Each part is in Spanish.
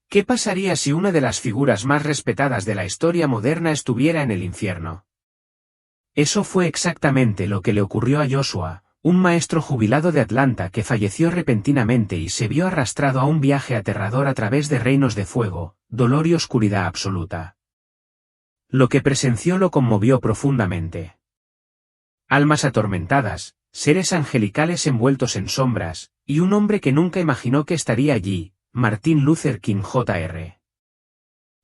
¿Qué pasaría si una de las figuras más respetadas de la historia moderna estuviera en el infierno? Eso fue exactamente lo que le ocurrió a Joshua, un maestro jubilado de Atlanta que falleció repentinamente y se vio arrastrado a un viaje aterrador a través de reinos de fuego, dolor y oscuridad absoluta. Lo que presenció lo conmovió profundamente. Almas atormentadas, seres angelicales envueltos en sombras, y un hombre que nunca imaginó que estaría allí, Martin Luther King Jr.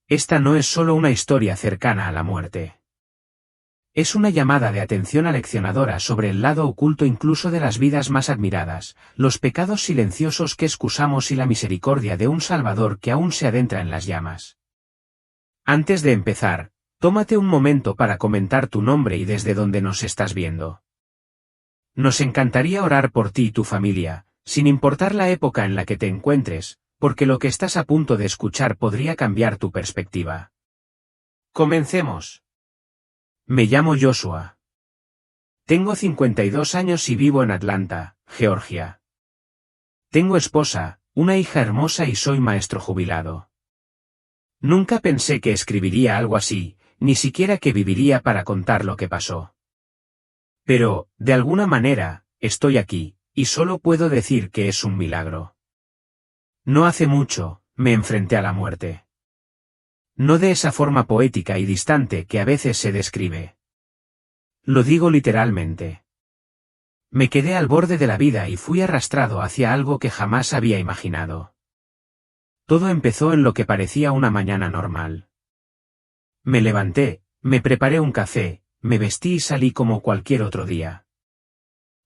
Esta no es solo una historia cercana a la muerte. Es una llamada de atención aleccionadora sobre el lado oculto incluso de las vidas más admiradas, los pecados silenciosos que excusamos y la misericordia de un Salvador que aún se adentra en las llamas. Antes de empezar, tómate un momento para comentar tu nombre y desde dónde nos estás viendo. Nos encantaría orar por ti y tu familia, sin importar la época en la que te encuentres, porque lo que estás a punto de escuchar podría cambiar tu perspectiva. Comencemos. Me llamo Joshua. Tengo 52 años y vivo en Atlanta, Georgia. Tengo esposa, una hija hermosa y soy maestro jubilado. Nunca pensé que escribiría algo así, ni siquiera que viviría para contar lo que pasó. Pero, de alguna manera, estoy aquí, y solo puedo decir que es un milagro. No hace mucho, me enfrenté a la muerte. No de esa forma poética y distante que a veces se describe. Lo digo literalmente. Me quedé al borde de la vida y fui arrastrado hacia algo que jamás había imaginado. Todo empezó en lo que parecía una mañana normal. Me levanté, me preparé un café, me vestí y salí como cualquier otro día.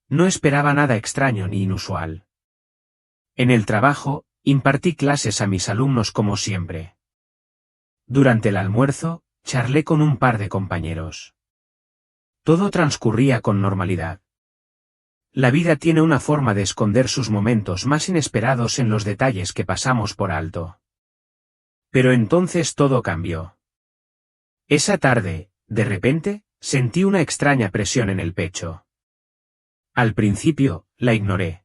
No esperaba nada extraño ni inusual. En el trabajo, impartí clases a mis alumnos como siempre. Durante el almuerzo, charlé con un par de compañeros. Todo transcurría con normalidad. La vida tiene una forma de esconder sus momentos más inesperados en los detalles que pasamos por alto. Pero entonces todo cambió. Esa tarde, de repente, sentí una extraña presión en el pecho. Al principio, la ignoré.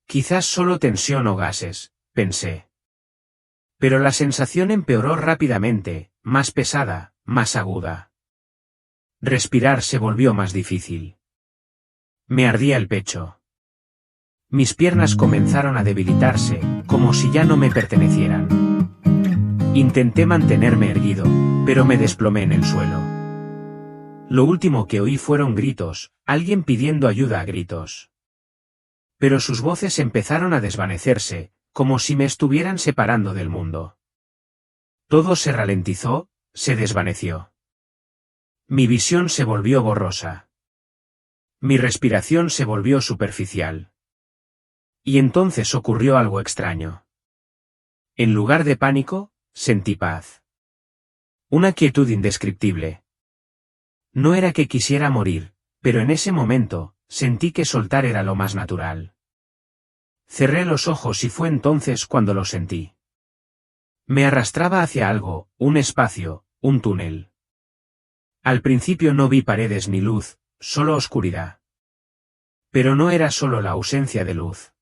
Quizás solo tensión o gases, pensé. Pero la sensación empeoró rápidamente, más pesada, más aguda. Respirar se volvió más difícil. Me ardía el pecho. Mis piernas comenzaron a debilitarse, como si ya no me pertenecieran. Intenté mantenerme erguido, pero me desplomé en el suelo. Lo último que oí fueron gritos, alguien pidiendo ayuda a gritos. Pero sus voces empezaron a desvanecerse, como si me estuvieran separando del mundo. Todo se ralentizó, se desvaneció. Mi visión se volvió borrosa. Mi respiración se volvió superficial. Y entonces ocurrió algo extraño. En lugar de pánico, sentí paz. Una quietud indescriptible. No era que quisiera morir, pero en ese momento, sentí que soltar era lo más natural. Cerré los ojos y fue entonces cuando lo sentí. Me arrastraba hacia algo, un espacio, un túnel. Al principio no vi paredes ni luz, solo oscuridad. Pero no era solo la ausencia de luz.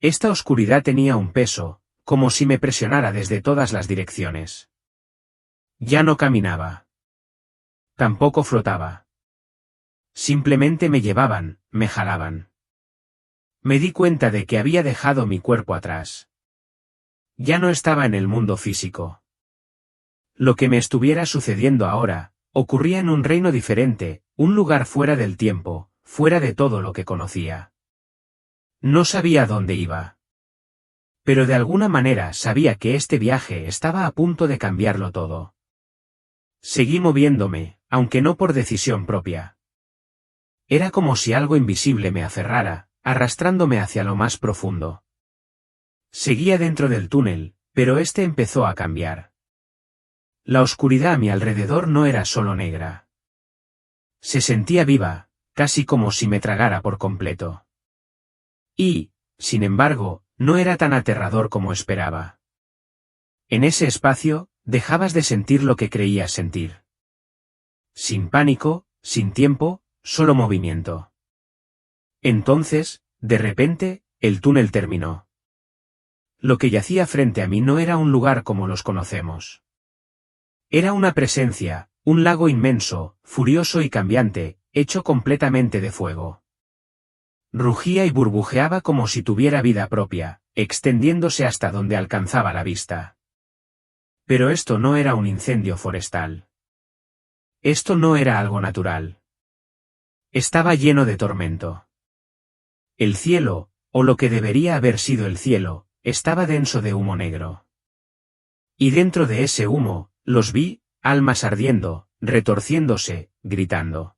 Esta oscuridad tenía un peso, como si me presionara desde todas las direcciones. Ya no caminaba. Tampoco flotaba. Simplemente me llevaban, me jalaban. Me di cuenta de que había dejado mi cuerpo atrás. Ya no estaba en el mundo físico. Lo que me estuviera sucediendo ahora, ocurría en un reino diferente, un lugar fuera del tiempo, fuera de todo lo que conocía. No sabía dónde iba. Pero de alguna manera sabía que este viaje estaba a punto de cambiarlo todo. Seguí moviéndome, aunque no por decisión propia. Era como si algo invisible me aferrara, arrastrándome hacia lo más profundo. Seguía dentro del túnel, pero este empezó a cambiar. La oscuridad a mi alrededor no era solo negra. Se sentía viva, casi como si me tragara por completo. Y, sin embargo, no era tan aterrador como esperaba. En ese espacio, dejabas de sentir lo que creías sentir. Sin pánico, sin tiempo, solo movimiento. Entonces, de repente, el túnel terminó. Lo que yacía frente a mí no era un lugar como los conocemos. Era una presencia, un lago inmenso, furioso y cambiante, hecho completamente de fuego. Rugía y burbujeaba como si tuviera vida propia, extendiéndose hasta donde alcanzaba la vista. Pero esto no era un incendio forestal. Esto no era algo natural. Estaba lleno de tormento. El cielo, o lo que debería haber sido el cielo, estaba denso de humo negro. Y dentro de ese humo, los vi, almas ardiendo, retorciéndose, gritando.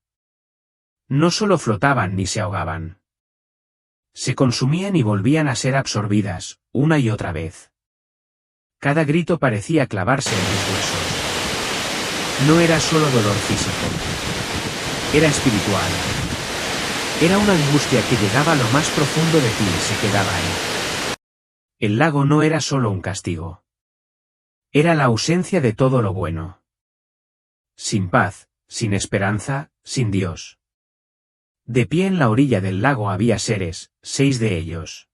No solo flotaban ni se ahogaban. Se consumían y volvían a ser absorbidas, una y otra vez. Cada grito parecía clavarse en mis huesos. No era solo dolor físico. Era espiritual. Era una angustia que llegaba a lo más profundo de ti y se quedaba ahí. El lago no era solo un castigo. Era la ausencia de todo lo bueno. Sin paz, sin esperanza, sin Dios. De pie en la orilla del lago había seres, 6 de ellos.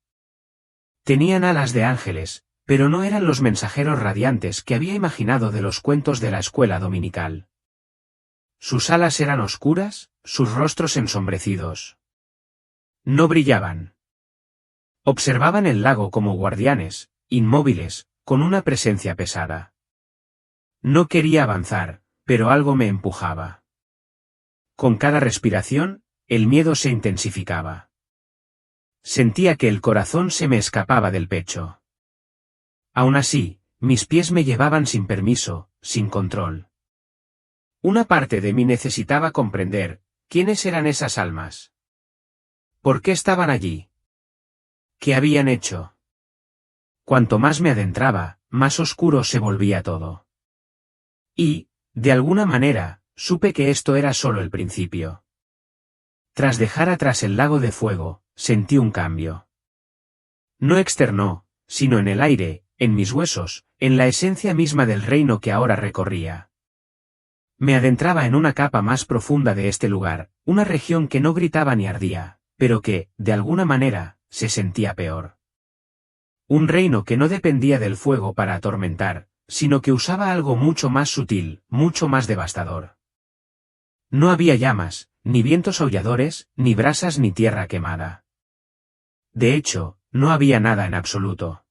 Tenían alas de ángeles, pero no eran los mensajeros radiantes que había imaginado de los cuentos de la escuela dominical. Sus alas eran oscuras, sus rostros ensombrecidos. No brillaban. Observaban el lago como guardianes, inmóviles, con una presencia pesada. No quería avanzar, pero algo me empujaba. Con cada respiración, el miedo se intensificaba. Sentía que el corazón se me escapaba del pecho. Aún así, mis pies me llevaban sin permiso, sin control. Una parte de mí necesitaba comprender, ¿quiénes eran esas almas? ¿Por qué estaban allí? ¿Qué habían hecho? Cuanto más me adentraba, más oscuro se volvía todo. Y, de alguna manera, supe que esto era solo el principio. Tras dejar atrás el lago de fuego, sentí un cambio. No externo, sino en el aire, en mis huesos, en la esencia misma del reino que ahora recorría. Me adentraba en una capa más profunda de este lugar, una región que no gritaba ni ardía, pero que, de alguna manera, se sentía peor. Un reino que no dependía del fuego para atormentar, sino que usaba algo mucho más sutil, mucho más devastador. No había llamas, ni vientos aulladores, ni brasas ni tierra quemada. De hecho, no había nada en absoluto.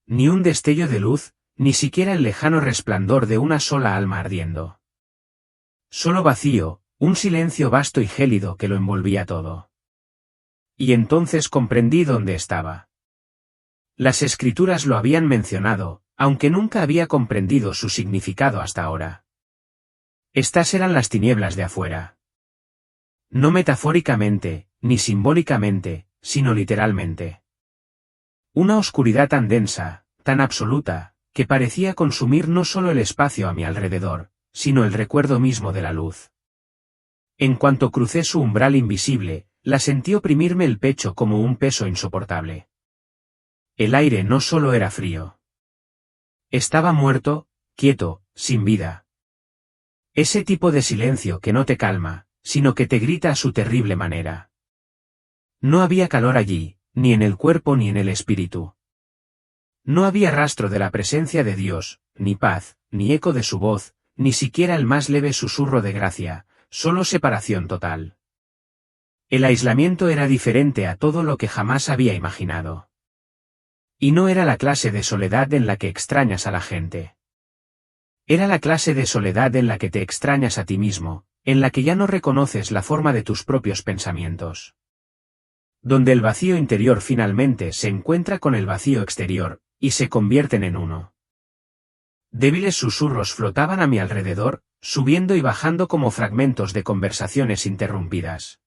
Ni un destello de luz, ni siquiera el lejano resplandor de una sola alma ardiendo. Solo vacío, un silencio vasto y gélido que lo envolvía todo. Y entonces comprendí dónde estaba. Las escrituras lo habían mencionado, aunque nunca había comprendido su significado hasta ahora. Estas eran las tinieblas de afuera. No metafóricamente, ni simbólicamente, sino literalmente. Una oscuridad tan densa, tan absoluta, que parecía consumir no solo el espacio a mi alrededor, sino el recuerdo mismo de la luz. En cuanto crucé su umbral invisible, la sentí oprimirme el pecho como un peso insoportable. El aire no solo era frío. Estaba muerto, quieto, sin vida. Ese tipo de silencio que no te calma, sino que te grita a su terrible manera. No había calor allí, ni en el cuerpo ni en el espíritu. No había rastro de la presencia de Dios, ni paz, ni eco de su voz, ni siquiera el más leve susurro de gracia, solo separación total. El aislamiento era diferente a todo lo que jamás había imaginado. Y no era la clase de soledad en la que extrañas a la gente. Era la clase de soledad en la que te extrañas a ti mismo, en la que ya no reconoces la forma de tus propios pensamientos. Donde el vacío interior finalmente se encuentra con el vacío exterior, y se convierten en uno. Débiles susurros flotaban a mi alrededor, subiendo y bajando como fragmentos de conversaciones interrumpidas.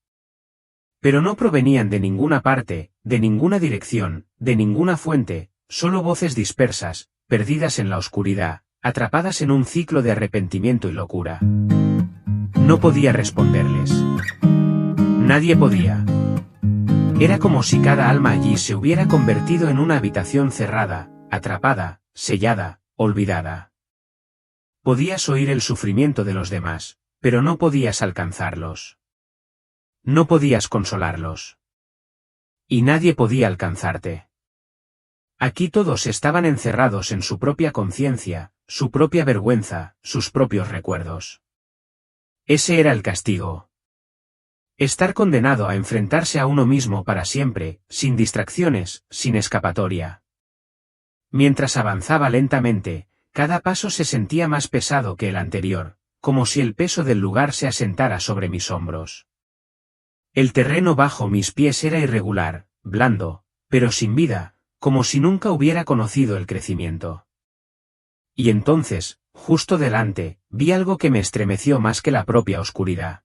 Pero no provenían de ninguna parte, de ninguna dirección, de ninguna fuente, solo voces dispersas, perdidas en la oscuridad, atrapadas en un ciclo de arrepentimiento y locura. No podía responderles. Nadie podía. Era como si cada alma allí se hubiera convertido en una habitación cerrada, atrapada, sellada, olvidada. Podías oír el sufrimiento de los demás, pero no podías alcanzarlos. No podías consolarlos. Y nadie podía alcanzarte. Aquí todos estaban encerrados en su propia conciencia, su propia vergüenza, sus propios recuerdos. Ese era el castigo. Estar condenado a enfrentarse a uno mismo para siempre, sin distracciones, sin escapatoria. Mientras avanzaba lentamente, cada paso se sentía más pesado que el anterior, como si el peso del lugar se asentara sobre mis hombros. El terreno bajo mis pies era irregular, blando, pero sin vida, como si nunca hubiera conocido el crecimiento. Y entonces, justo delante, vi algo que me estremeció más que la propia oscuridad.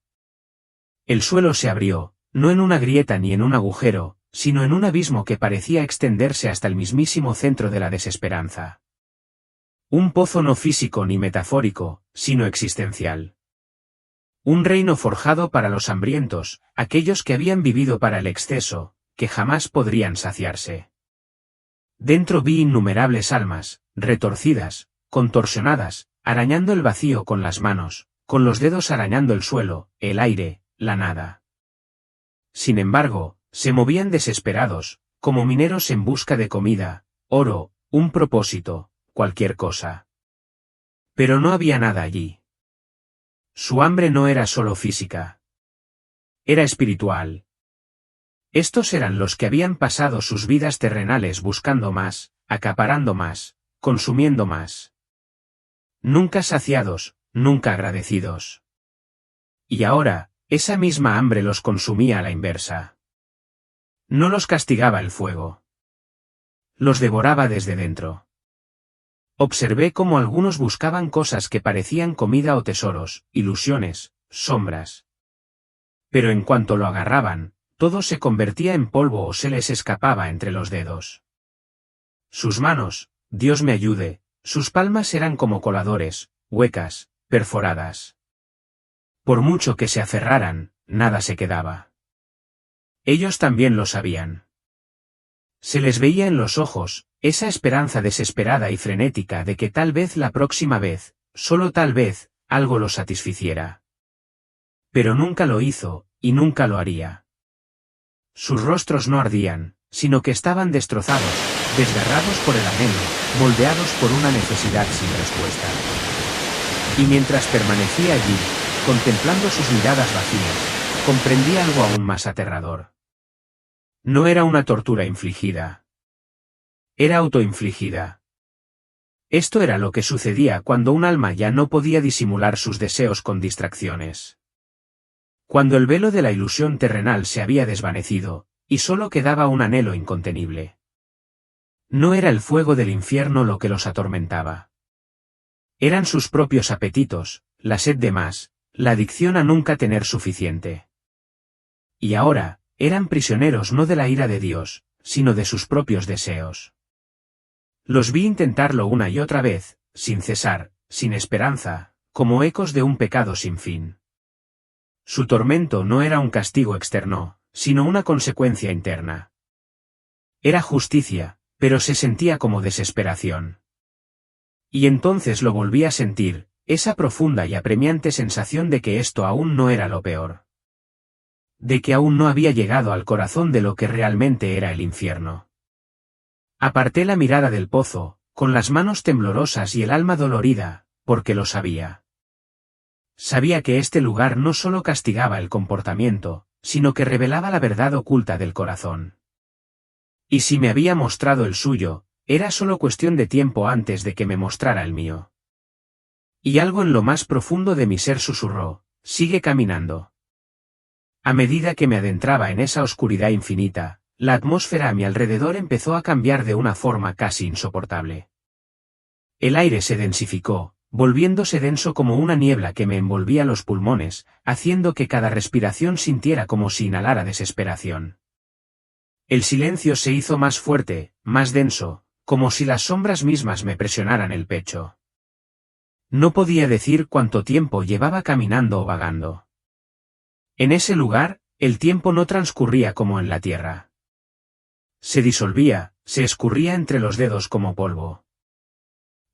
El suelo se abrió, no en una grieta ni en un agujero, sino en un abismo que parecía extenderse hasta el mismísimo centro de la desesperanza. Un pozo no físico ni metafórico, sino existencial. Un reino forjado para los hambrientos, aquellos que habían vivido para el exceso, que jamás podrían saciarse. Dentro vi innumerables almas, retorcidas, contorsionadas, arañando el vacío con las manos, con los dedos arañando el suelo, el aire, la nada. Sin embargo, se movían desesperados, como mineros en busca de comida, oro, un propósito, cualquier cosa. Pero no había nada allí. Su hambre no era solo física. Era espiritual. Estos eran los que habían pasado sus vidas terrenales buscando más, acaparando más, consumiendo más. Nunca saciados, nunca agradecidos. Y ahora, esa misma hambre los consumía a la inversa. No los castigaba el fuego. Los devoraba desde dentro. Observé cómo algunos buscaban cosas que parecían comida o tesoros, ilusiones, sombras. Pero en cuanto lo agarraban, todo se convertía en polvo o se les escapaba entre los dedos. Sus manos, Dios me ayude, sus palmas eran como coladores, huecas, perforadas. Por mucho que se aferraran, nada se quedaba. Ellos también lo sabían. Se les veía en los ojos, esa esperanza desesperada y frenética de que tal vez la próxima vez, solo tal vez, algo los satisficiera. Pero nunca lo hizo, y nunca lo haría. Sus rostros no ardían, sino que estaban destrozados, desgarrados por el anhelo, moldeados por una necesidad sin respuesta. Y mientras permanecía allí, contemplando sus miradas vacías, comprendí algo aún más aterrador. No era una tortura infligida. Era autoinfligida. Esto era lo que sucedía cuando un alma ya no podía disimular sus deseos con distracciones. Cuando el velo de la ilusión terrenal se había desvanecido, y solo quedaba un anhelo incontenible. No era el fuego del infierno lo que los atormentaba. Eran sus propios apetitos, la sed de más, la adicción a nunca tener suficiente. Y ahora, eran prisioneros no de la ira de Dios, sino de sus propios deseos. Los vi intentarlo una y otra vez, sin cesar, sin esperanza, como ecos de un pecado sin fin. Su tormento no era un castigo externo, sino una consecuencia interna. Era justicia, pero se sentía como desesperación. Y entonces lo volví a sentir, esa profunda y apremiante sensación de que esto aún no era lo peor. De que aún no había llegado al corazón de lo que realmente era el infierno. Aparté la mirada del pozo, con las manos temblorosas y el alma dolorida, porque lo sabía. Sabía que este lugar no solo castigaba el comportamiento, sino que revelaba la verdad oculta del corazón. Y si me había mostrado el suyo, era solo cuestión de tiempo antes de que me mostrara el mío. Y algo en lo más profundo de mi ser susurró, sigue caminando. A medida que me adentraba en esa oscuridad infinita, la atmósfera a mi alrededor empezó a cambiar de una forma casi insoportable. El aire se densificó, volviéndose denso como una niebla que me envolvía los pulmones, haciendo que cada respiración sintiera como si inhalara desesperación. El silencio se hizo más fuerte, más denso, como si las sombras mismas me presionaran el pecho. No podía decir cuánto tiempo llevaba caminando o vagando. En ese lugar, el tiempo no transcurría como en la tierra. Se disolvía, se escurría entre los dedos como polvo.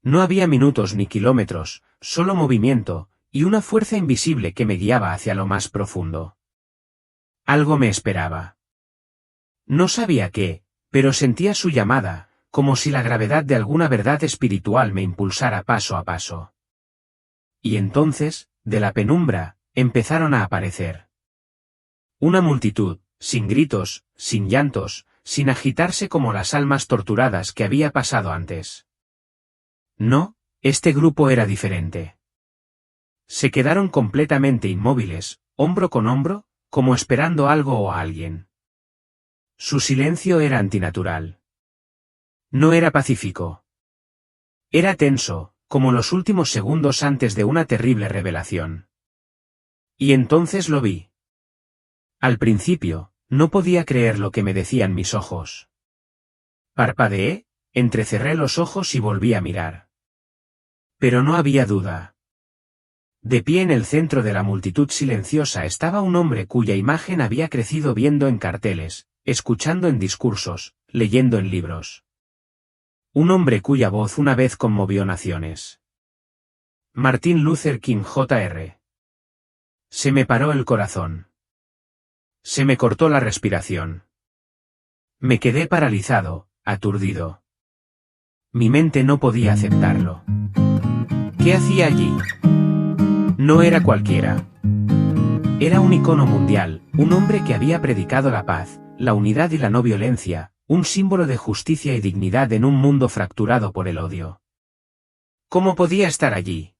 No había minutos ni kilómetros, solo movimiento, y una fuerza invisible que me guiaba hacia lo más profundo. Algo me esperaba. No sabía qué, pero sentía su llamada, como si la gravedad de alguna verdad espiritual me impulsara paso a paso. Y entonces, de la penumbra, empezaron a aparecer una multitud, sin gritos, sin llantos, sin agitarse como las almas torturadas que había pasado antes. No, este grupo era diferente. Se quedaron completamente inmóviles, hombro con hombro, como esperando algo o a alguien. Su silencio era antinatural. No era pacífico. Era tenso, como los últimos segundos antes de una terrible revelación. Y entonces lo vi. Al principio, no podía creer lo que me decían mis ojos. Parpadeé, entrecerré los ojos y volví a mirar. Pero no había duda. De pie en el centro de la multitud silenciosa estaba un hombre cuya imagen había crecido viendo en carteles, escuchando en discursos, leyendo en libros. Un hombre cuya voz una vez conmovió naciones. Martin Luther King Jr. Se me paró el corazón. Se me cortó la respiración. Me quedé paralizado, aturdido. Mi mente no podía aceptarlo. ¿Qué hacía allí? No era cualquiera. Era un icono mundial, un hombre que había predicado la paz, la unidad y la no violencia, un símbolo de justicia y dignidad en un mundo fracturado por el odio. ¿Cómo podía estar allí?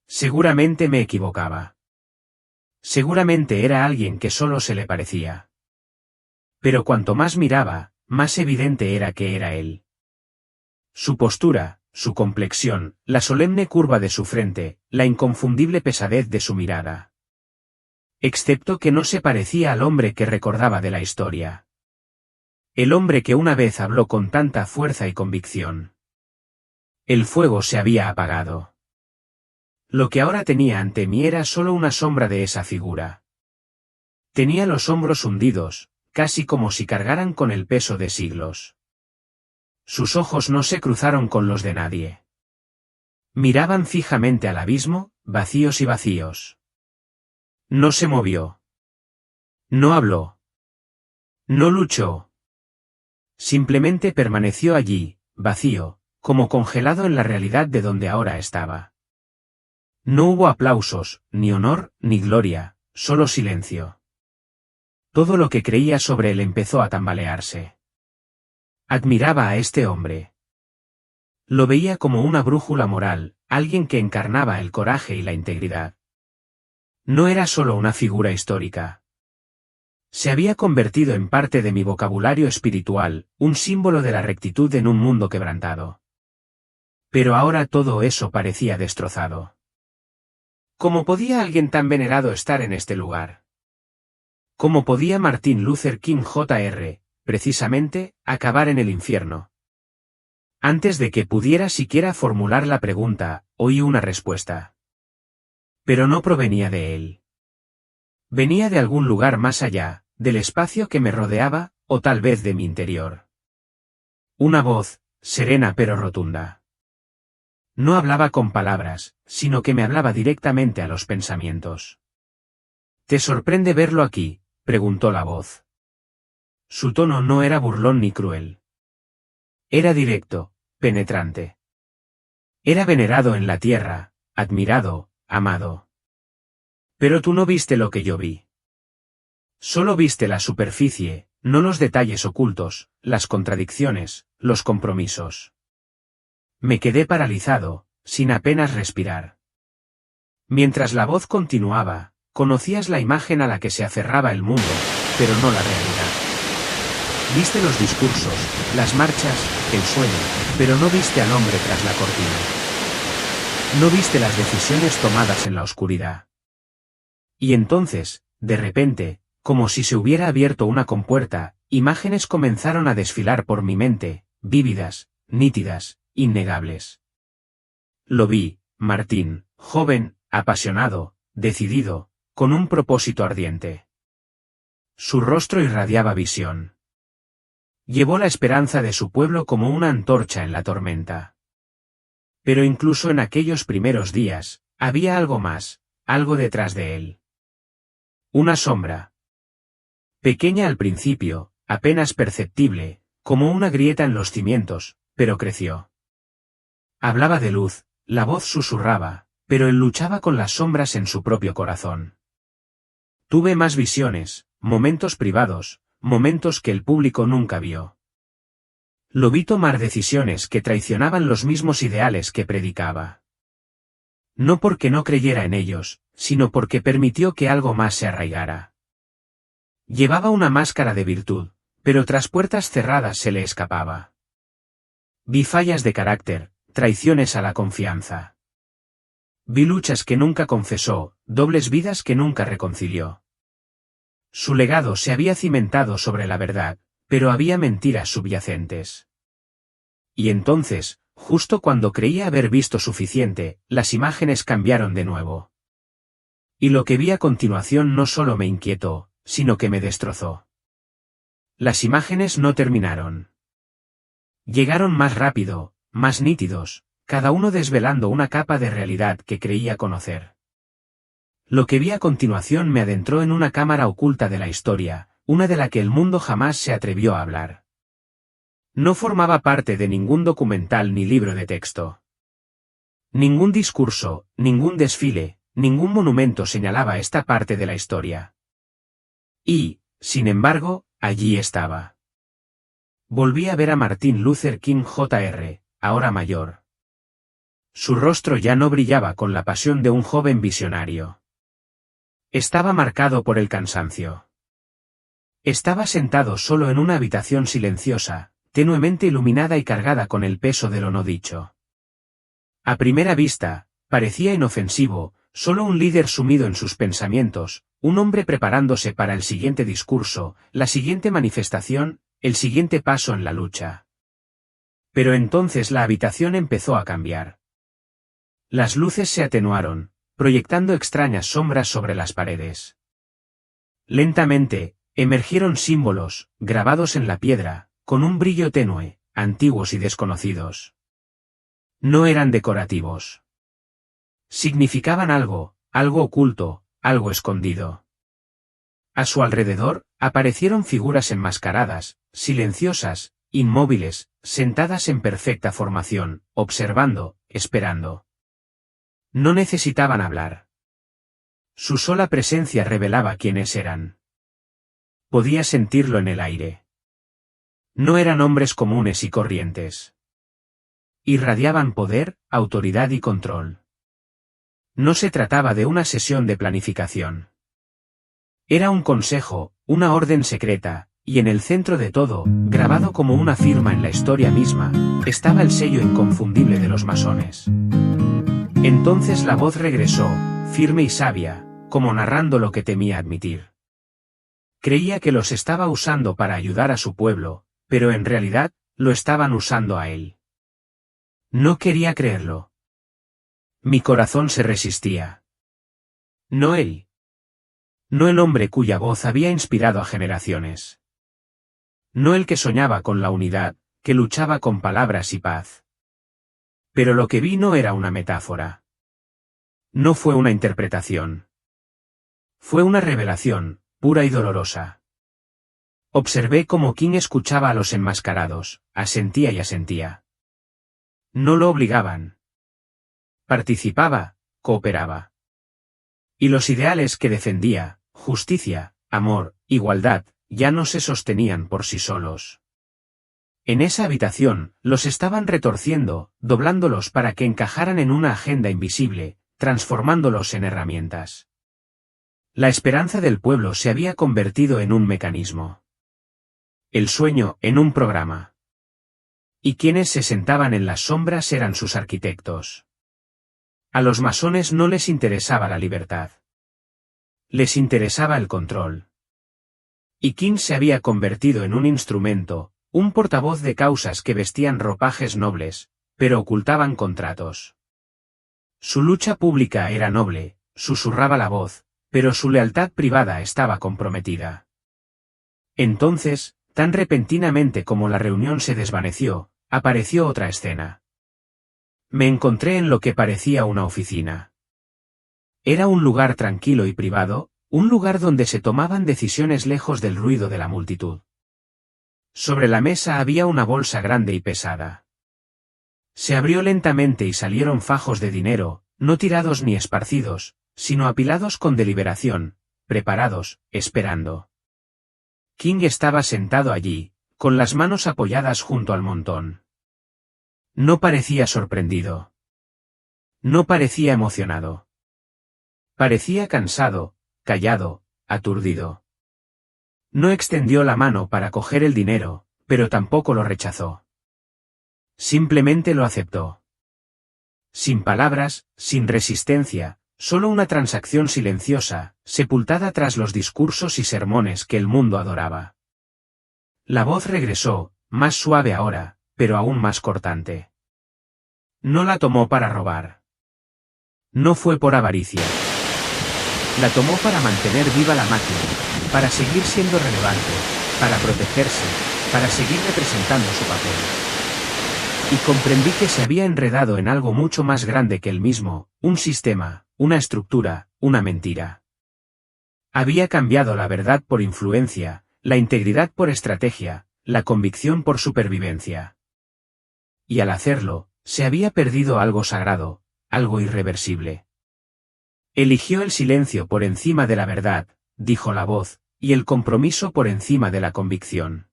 Seguramente me equivocaba. Seguramente era alguien que solo se le parecía. Pero cuanto más miraba, más evidente era que era él. Su postura, su complexión, la solemne curva de su frente, la inconfundible pesadez de su mirada. Excepto que no se parecía al hombre que recordaba de la historia. El hombre que una vez habló con tanta fuerza y convicción. El fuego se había apagado. Lo que ahora tenía ante mí era solo una sombra de esa figura. Tenía los hombros hundidos, casi como si cargaran con el peso de siglos. Sus ojos no se cruzaron con los de nadie. Miraban fijamente al abismo, vacíos y vacíos. No se movió. No habló. No luchó. Simplemente permaneció allí, vacío, como congelado en la realidad de donde ahora estaba. No hubo aplausos, ni honor, ni gloria, solo silencio. Todo lo que creía sobre él empezó a tambalearse. Admiraba a este hombre. Lo veía como una brújula moral, alguien que encarnaba el coraje y la integridad. No era solo una figura histórica. Se había convertido en parte de mi vocabulario espiritual, un símbolo de la rectitud en un mundo quebrantado. Pero ahora todo eso parecía destrozado. ¿Cómo podía alguien tan venerado estar en este lugar? ¿Cómo podía Martin Luther King Jr., precisamente, acabar en el infierno? Antes de que pudiera siquiera formular la pregunta, oí una respuesta. Pero no provenía de él. Venía de algún lugar más allá, del espacio que me rodeaba, o tal vez de mi interior. Una voz, serena pero rotunda. No hablaba con palabras, sino que me hablaba directamente a los pensamientos. ¿Te sorprende verlo aquí?, preguntó la voz. Su tono no era burlón ni cruel. Era directo, penetrante. Era venerado en la tierra, admirado, amado. Pero tú no viste lo que yo vi. Solo viste la superficie, no los detalles ocultos, las contradicciones, los compromisos. Me quedé paralizado, sin apenas respirar. Mientras la voz continuaba, conocías la imagen a la que se aferraba el mundo, pero no la realidad. Viste los discursos, las marchas, el sueño, pero no viste al hombre tras la cortina. No viste las decisiones tomadas en la oscuridad. Y entonces, de repente, como si se hubiera abierto una compuerta, imágenes comenzaron a desfilar por mi mente, vívidas, nítidas, innegables. Lo vi, Martín, joven, apasionado, decidido, con un propósito ardiente. Su rostro irradiaba visión. Llevó la esperanza de su pueblo como una antorcha en la tormenta. Pero incluso en aquellos primeros días, había algo más, algo detrás de él. Una sombra. Pequeña al principio, apenas perceptible, como una grieta en los cimientos, pero creció. Hablaba de luz, la voz susurraba, pero él luchaba con las sombras en su propio corazón. Tuve más visiones, momentos privados, momentos que el público nunca vio. Lo vi tomar decisiones que traicionaban los mismos ideales que predicaba. No porque no creyera en ellos, sino porque permitió que algo más se arraigara. Llevaba una máscara de virtud, pero tras puertas cerradas se le escapaba. Vi fallas de carácter, traiciones a la confianza. Vi luchas que nunca confesó, dobles vidas que nunca reconcilió. Su legado se había cimentado sobre la verdad, pero había mentiras subyacentes. Y entonces, justo cuando creía haber visto suficiente, las imágenes cambiaron de nuevo. Y lo que vi a continuación no solo me inquietó, sino que me destrozó. Las imágenes no terminaron. Llegaron más rápido, más nítidos, cada uno desvelando una capa de realidad que creía conocer. Lo que vi a continuación me adentró en una cámara oculta de la historia, una de la que el mundo jamás se atrevió a hablar. No formaba parte de ningún documental ni libro de texto. Ningún discurso, ningún desfile, ningún monumento señalaba esta parte de la historia. Y, sin embargo, allí estaba. Volví a ver a Martin Luther King Jr., ahora mayor. Su rostro ya no brillaba con la pasión de un joven visionario. Estaba marcado por el cansancio. Estaba sentado solo en una habitación silenciosa, tenuemente iluminada y cargada con el peso de lo no dicho. A primera vista, parecía inofensivo, solo un líder sumido en sus pensamientos, un hombre preparándose para el siguiente discurso, la siguiente manifestación, el siguiente paso en la lucha. Pero entonces la habitación empezó a cambiar. Las luces se atenuaron, proyectando extrañas sombras sobre las paredes. Lentamente, emergieron símbolos, grabados en la piedra, con un brillo tenue, antiguos y desconocidos. No eran decorativos. Significaban algo, algo oculto, algo escondido. A su alrededor, aparecieron figuras enmascaradas, silenciosas, inmóviles, sentadas en perfecta formación, observando, esperando. No necesitaban hablar. Su sola presencia revelaba quiénes eran. Podía sentirlo en el aire. No eran hombres comunes y corrientes. Irradiaban poder, autoridad y control. No se trataba de una sesión de planificación. Era un consejo, una orden secreta, y en el centro de todo, grabado como una firma en la historia misma, estaba el sello inconfundible de los masones. Entonces la voz regresó, firme y sabia, como narrando lo que temía admitir. Creía que los estaba usando para ayudar a su pueblo, pero en realidad, lo estaban usando a él. No quería creerlo. Mi corazón se resistía. No él. No el hombre cuya voz había inspirado a generaciones. No el que soñaba con la unidad, que luchaba con palabras y paz. Pero lo que vi no era una metáfora. No fue una interpretación. Fue una revelación, pura y dolorosa. Observé cómo King escuchaba a los enmascarados, asentía y asentía. No lo obligaban. Participaba, cooperaba. Y los ideales que defendía, justicia, amor, igualdad, ya no se sostenían por sí solos. En esa habitación, los estaban retorciendo, doblándolos para que encajaran en una agenda invisible, transformándolos en herramientas. La esperanza del pueblo se había convertido en un mecanismo. El sueño en un programa. Y quienes se sentaban en las sombras eran sus arquitectos. A los masones no les interesaba la libertad. Les interesaba el control. Y King se había convertido en un instrumento, un portavoz de causas que vestían ropajes nobles, pero ocultaban contratos. Su lucha pública era noble, susurraba la voz, pero su lealtad privada estaba comprometida. Entonces, tan repentinamente como la reunión se desvaneció, apareció otra escena. Me encontré en lo que parecía una oficina. Era un lugar tranquilo y privado, un lugar donde se tomaban decisiones lejos del ruido de la multitud. Sobre la mesa había una bolsa grande y pesada. Se abrió lentamente y salieron fajos de dinero, no tirados ni esparcidos, sino apilados con deliberación, preparados, esperando. King estaba sentado allí, con las manos apoyadas junto al montón. No parecía sorprendido. No parecía emocionado. Parecía cansado, callado, aturdido. No extendió la mano para coger el dinero, pero tampoco lo rechazó. Simplemente lo aceptó. Sin palabras, sin resistencia, solo una transacción silenciosa, sepultada tras los discursos y sermones que el mundo adoraba. La voz regresó, más suave ahora, pero aún más cortante. No la tomó para robar. No fue por avaricia. La tomó para mantener viva la máquina, para seguir siendo relevante, para protegerse, para seguir representando su papel. Y comprendí que se había enredado en algo mucho más grande que él mismo, un sistema, una estructura, una mentira. Había cambiado la verdad por influencia, la integridad por estrategia, la convicción por supervivencia. Y al hacerlo, se había perdido algo sagrado, algo irreversible. Eligió el silencio por encima de la verdad, dijo la voz, y el compromiso por encima de la convicción.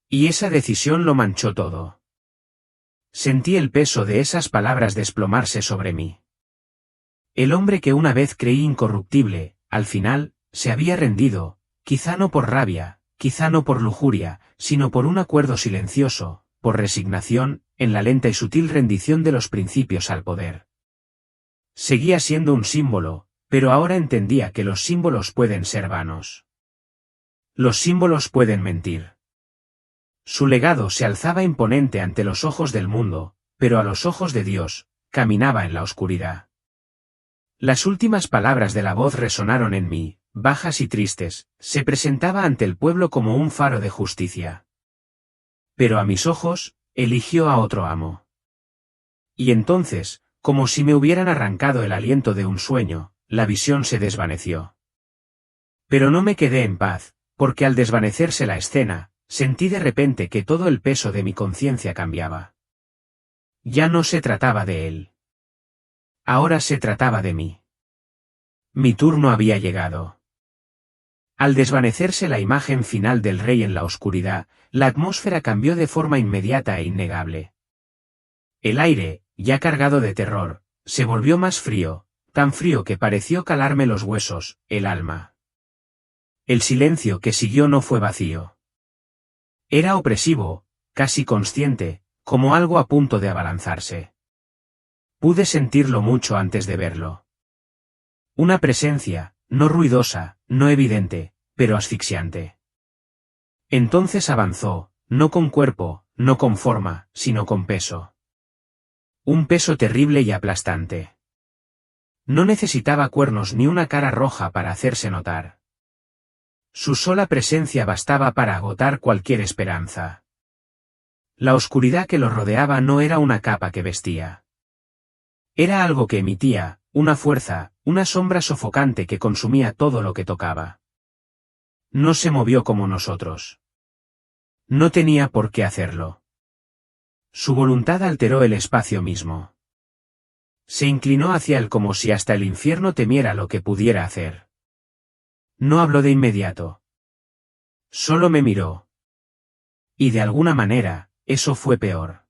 Y esa decisión lo manchó todo. Sentí el peso de esas palabras desplomarse sobre mí. El hombre que una vez creí incorruptible, al final, se había rendido, quizá no por rabia, quizá no por lujuria, sino por un acuerdo silencioso, por resignación, en la lenta y sutil rendición de los principios al poder. Seguía siendo un símbolo, pero ahora entendía que los símbolos pueden ser vanos. Los símbolos pueden mentir. Su legado se alzaba imponente ante los ojos del mundo, pero a los ojos de Dios, caminaba en la oscuridad. Las últimas palabras de la voz resonaron en mí, bajas y tristes, se presentaba ante el pueblo como un faro de justicia. Pero a mis ojos, eligió a otro amo. Y entonces, como si me hubieran arrancado el aliento de un sueño, la visión se desvaneció. Pero no me quedé en paz, porque al desvanecerse la escena, sentí de repente que todo el peso de mi conciencia cambiaba. Ya no se trataba de él. Ahora se trataba de mí. Mi turno había llegado. Al desvanecerse la imagen final del rey en la oscuridad, la atmósfera cambió de forma inmediata e innegable. El aire, ya cargado de terror, se volvió más frío, tan frío que pareció calarme los huesos, el alma. El silencio que siguió no fue vacío. Era opresivo, casi consciente, como algo a punto de abalanzarse. Pude sentirlo mucho antes de verlo. Una presencia, no ruidosa, no evidente, pero asfixiante. Entonces avanzó, no con cuerpo, no con forma, sino con peso. Un peso terrible y aplastante. No necesitaba cuernos ni una cara roja para hacerse notar. Su sola presencia bastaba para agotar cualquier esperanza. La oscuridad que lo rodeaba no era una capa que vestía. Era algo que emitía, una fuerza, una sombra sofocante que consumía todo lo que tocaba. No se movió como nosotros. No tenía por qué hacerlo. Su voluntad alteró el espacio mismo. Se inclinó hacia él como si hasta el infierno temiera lo que pudiera hacer. No habló de inmediato. Solo me miró. Y de alguna manera, eso fue peor.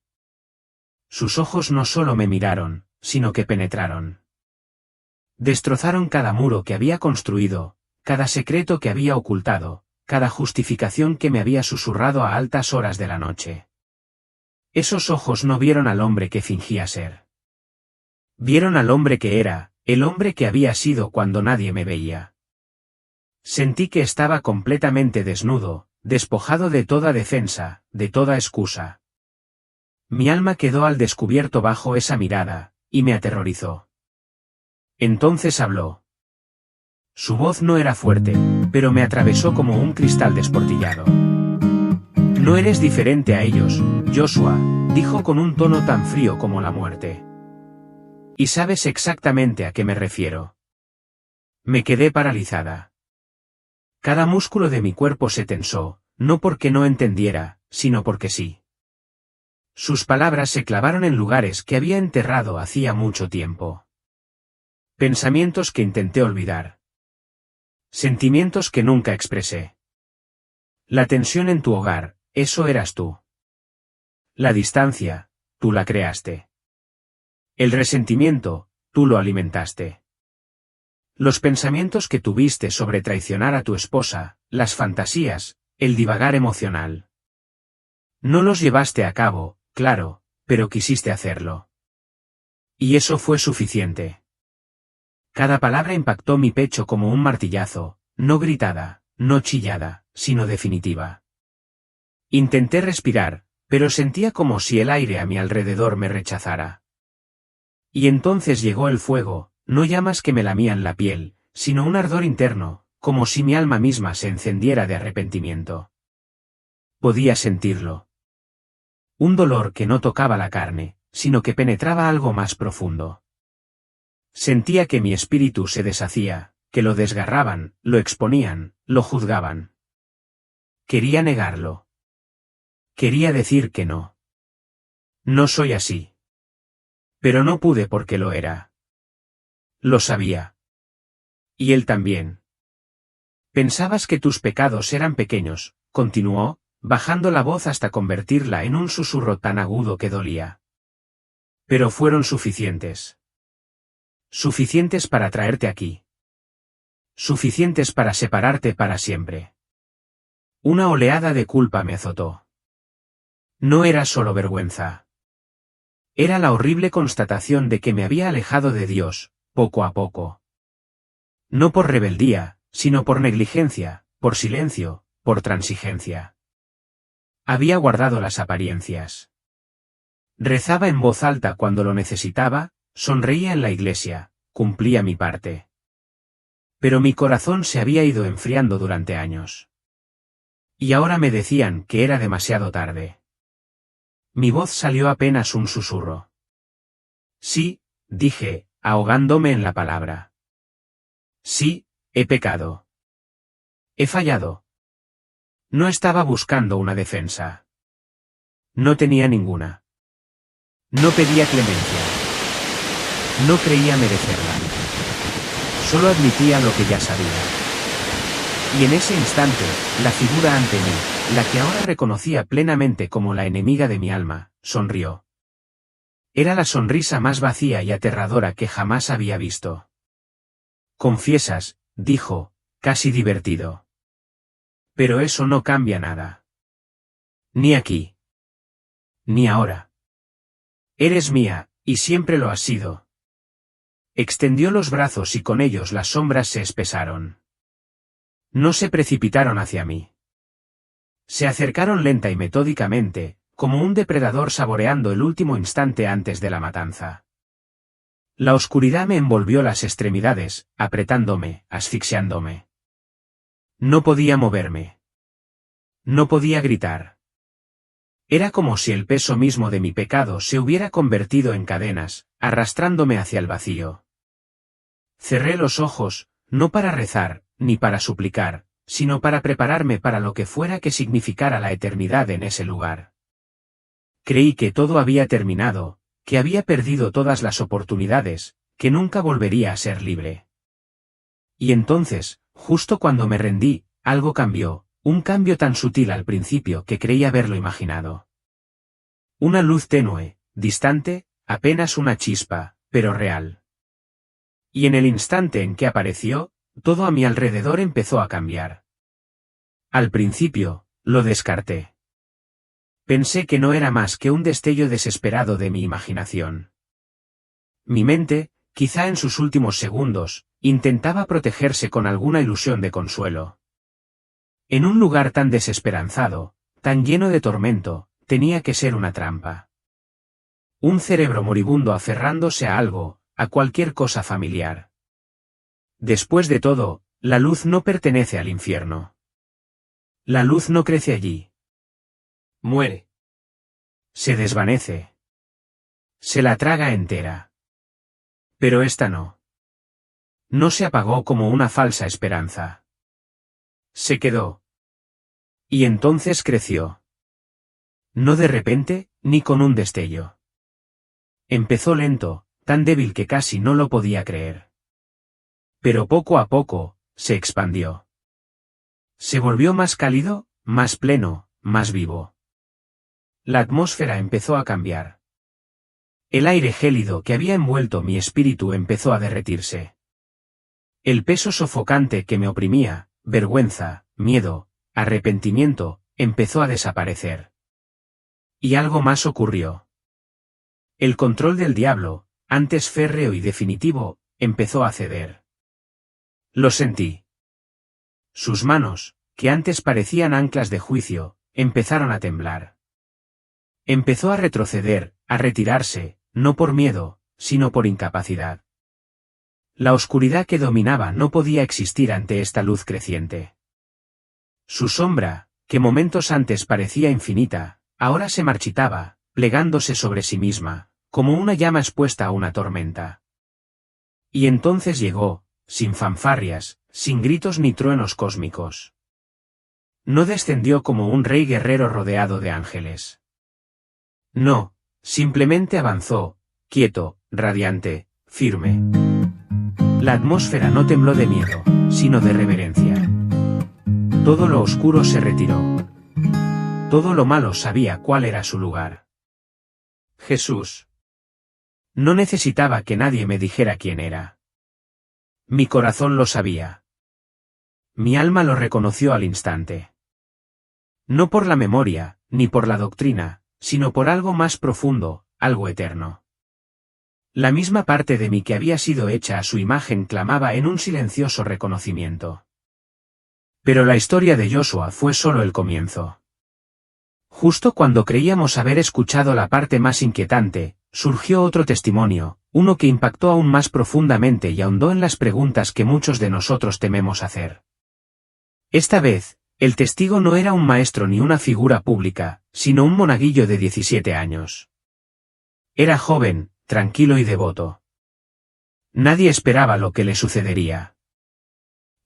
Sus ojos no solo me miraron, sino que penetraron. Destrozaron cada muro que había construido, cada secreto que había ocultado, cada justificación que me había susurrado a altas horas de la noche. Esos ojos no vieron al hombre que fingía ser. Vieron al hombre que era, el hombre que había sido cuando nadie me veía. Sentí que estaba completamente desnudo, despojado de toda defensa, de toda excusa. Mi alma quedó al descubierto bajo esa mirada, y me aterrorizó. Entonces habló. Su voz no era fuerte, pero me atravesó como un cristal desportillado. No eres diferente a ellos, Joshua, dijo con un tono tan frío como la muerte. Y sabes exactamente a qué me refiero. Me quedé paralizada. Cada músculo de mi cuerpo se tensó, no porque no entendiera, sino porque sí. Sus palabras se clavaron en lugares que había enterrado hacía mucho tiempo. Pensamientos que intenté olvidar. Sentimientos que nunca expresé. La tensión en tu hogar, eso eras tú. La distancia, tú la creaste. El resentimiento, tú lo alimentaste. Los pensamientos que tuviste sobre traicionar a tu esposa, las fantasías, el divagar emocional. No los llevaste a cabo, claro, pero quisiste hacerlo. Y eso fue suficiente. Cada palabra impactó mi pecho como un martillazo, no gritada, no chillada, sino definitiva. Intenté respirar, pero sentía como si el aire a mi alrededor me rechazara. Y entonces llegó el fuego, no llamas que me lamían la piel, sino un ardor interno, como si mi alma misma se encendiera de arrepentimiento. Podía sentirlo. Un dolor que no tocaba la carne, sino que penetraba algo más profundo. Sentía que mi espíritu se deshacía, que lo desgarraban, lo exponían, lo juzgaban. Quería negarlo. Quería decir que no. No soy así. Pero no pude porque lo era. Lo sabía. Y él también. Pensabas que tus pecados eran pequeños, continuó, bajando la voz hasta convertirla en un susurro tan agudo que dolía. Pero fueron suficientes. Suficientes para traerte aquí. Suficientes para separarte para siempre. Una oleada de culpa me azotó. No era solo vergüenza. Era la horrible constatación de que me había alejado de Dios, poco a poco. No por rebeldía, sino por negligencia, por silencio, por transigencia. Había guardado las apariencias. Rezaba en voz alta cuando lo necesitaba, sonreía en la iglesia, cumplía mi parte. Pero mi corazón se había ido enfriando durante años. Y ahora me decían que era demasiado tarde. Mi voz salió apenas un susurro. Sí, dije, ahogándome en la palabra. Sí, he pecado. He fallado. No estaba buscando una defensa. No tenía ninguna. No pedía clemencia. No creía merecerla. Solo admitía lo que ya sabía. Y en ese instante, la figura ante mí, la que ahora reconocía plenamente como la enemiga de mi alma, sonrió. Era la sonrisa más vacía y aterradora que jamás había visto. Confiesas, dijo, casi divertido. Pero eso no cambia nada. Ni aquí. Ni ahora. Eres mía, y siempre lo has sido. Extendió los brazos y con ellos las sombras se espesaron. No se precipitaron hacia mí. Se acercaron lenta y metódicamente, como un depredador saboreando el último instante antes de la matanza. La oscuridad me envolvió las extremidades, apretándome, asfixiándome. No podía moverme. No podía gritar. Era como si el peso mismo de mi pecado se hubiera convertido en cadenas, arrastrándome hacia el vacío. Cerré los ojos, no para rezar, ni para suplicar, sino para prepararme para lo que fuera que significara la eternidad en ese lugar. Creí que todo había terminado, que había perdido todas las oportunidades, que nunca volvería a ser libre. Y entonces, justo cuando me rendí, algo cambió, un cambio tan sutil al principio que creí haberlo imaginado. Una luz tenue, distante, apenas una chispa, pero real. Y en el instante en que apareció, todo a mi alrededor empezó a cambiar. Al principio, lo descarté. Pensé que no era más que un destello desesperado de mi imaginación. Mi mente, quizá en sus últimos segundos, intentaba protegerse con alguna ilusión de consuelo. En un lugar tan desesperanzado, tan lleno de tormento, tenía que ser una trampa. Un cerebro moribundo aferrándose a algo, a cualquier cosa familiar. Después de todo, la luz no pertenece al infierno. La luz no crece allí. Muere. Se desvanece. Se la traga entera. Pero esta no. No se apagó como una falsa esperanza. Se quedó. Y entonces creció. No de repente, ni con un destello. Empezó lento, tan débil que casi no lo podía creer. Pero poco a poco, se expandió. Se volvió más cálido, más pleno, más vivo. La atmósfera empezó a cambiar. El aire gélido que había envuelto mi espíritu empezó a derretirse. El peso sofocante que me oprimía, vergüenza, miedo, arrepentimiento, empezó a desaparecer. Y algo más ocurrió. El control del diablo, antes férreo y definitivo, empezó a ceder. Lo sentí. Sus manos, que antes parecían anclas de juicio, empezaron a temblar. Empezó a retroceder, a retirarse, no por miedo, sino por incapacidad. La oscuridad que dominaba no podía existir ante esta luz creciente. Su sombra, que momentos antes parecía infinita, ahora se marchitaba, plegándose sobre sí misma, como una llama expuesta a una tormenta. Y entonces llegó, sin fanfarrias, sin gritos ni truenos cósmicos. No descendió como un rey guerrero rodeado de ángeles. No, simplemente avanzó, quieto, radiante, firme. La atmósfera no tembló de miedo, sino de reverencia. Todo lo oscuro se retiró. Todo lo malo sabía cuál era su lugar. Jesús. No necesitaba que nadie me dijera quién era. Mi corazón lo sabía. Mi alma lo reconoció al instante. No por la memoria, ni por la doctrina, sino por algo más profundo, algo eterno. La misma parte de mí que había sido hecha a su imagen clamaba en un silencioso reconocimiento. Pero la historia de Joshua fue solo el comienzo. Justo cuando creíamos haber escuchado la parte más inquietante, surgió otro testimonio, uno que impactó aún más profundamente y ahondó en las preguntas que muchos de nosotros tememos hacer. Esta vez, el testigo no era un maestro ni una figura pública, sino un monaguillo de 17 años. Era joven, tranquilo y devoto. Nadie esperaba lo que le sucedería.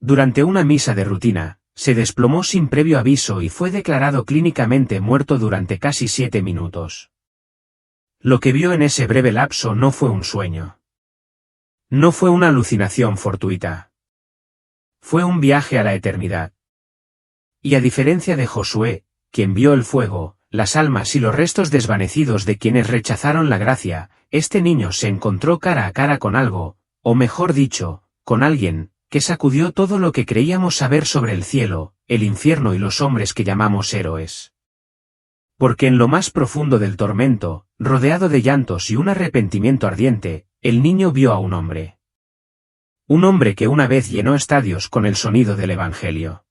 Durante una misa de rutina, se desplomó sin previo aviso y fue declarado clínicamente muerto durante casi 7 minutos. Lo que vio en ese breve lapso no fue un sueño. No fue una alucinación fortuita. Fue un viaje a la eternidad. Y a diferencia de Josué, quien vio el fuego, las almas y los restos desvanecidos de quienes rechazaron la gracia, este niño se encontró cara a cara con algo, o mejor dicho, con alguien, que sacudió todo lo que creíamos saber sobre el cielo, el infierno y los hombres que llamamos héroes. Porque en lo más profundo del tormento, rodeado de llantos y un arrepentimiento ardiente, el niño vio a un hombre. Un hombre que una vez llenó estadios con el sonido del Evangelio.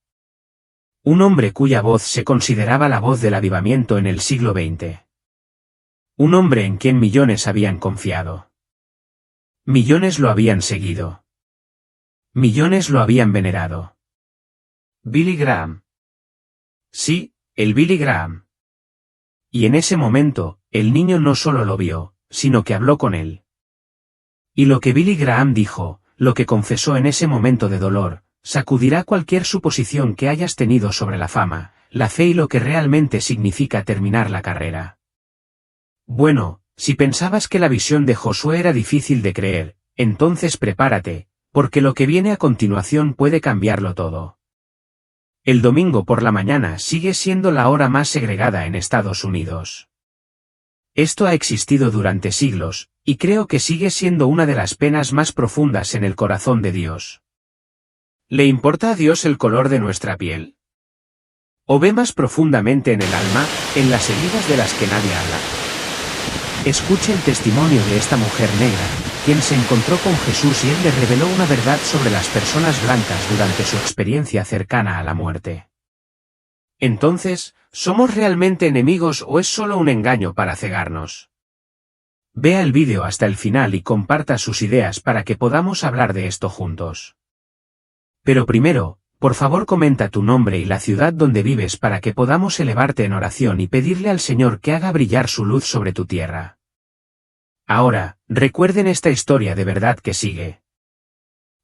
Un hombre cuya voz se consideraba la voz del avivamiento en el siglo XX. Un hombre en quien millones habían confiado. Millones lo habían seguido. Millones lo habían venerado. Billy Graham. Sí, el Billy Graham. Y en ese momento, el niño no solo lo vio, sino que habló con él. Y lo que Billy Graham dijo, lo que confesó en ese momento de dolor, sacudirá cualquier suposición que hayas tenido sobre la fama, la fe y lo que realmente significa terminar la carrera. Bueno, si pensabas que la visión de Josué era difícil de creer, entonces prepárate, porque lo que viene a continuación puede cambiarlo todo. El domingo por la mañana sigue siendo la hora más segregada en Estados Unidos. Esto ha existido durante siglos, y creo que sigue siendo una de las penas más profundas en el corazón de Dios. ¿Le importa a Dios el color de nuestra piel? ¿O ve más profundamente en el alma, en las heridas de las que nadie habla? Escuche el testimonio de esta mujer negra, quien se encontró con Jesús y él le reveló una verdad sobre las personas blancas durante su experiencia cercana a la muerte. Entonces, ¿somos realmente enemigos o es solo un engaño para cegarnos? Vea el vídeo hasta el final y comparta sus ideas para que podamos hablar de esto juntos. Pero primero, por favor comenta tu nombre y la ciudad donde vives para que podamos elevarte en oración y pedirle al Señor que haga brillar su luz sobre tu tierra. Ahora, recuerden esta historia de verdad que sigue.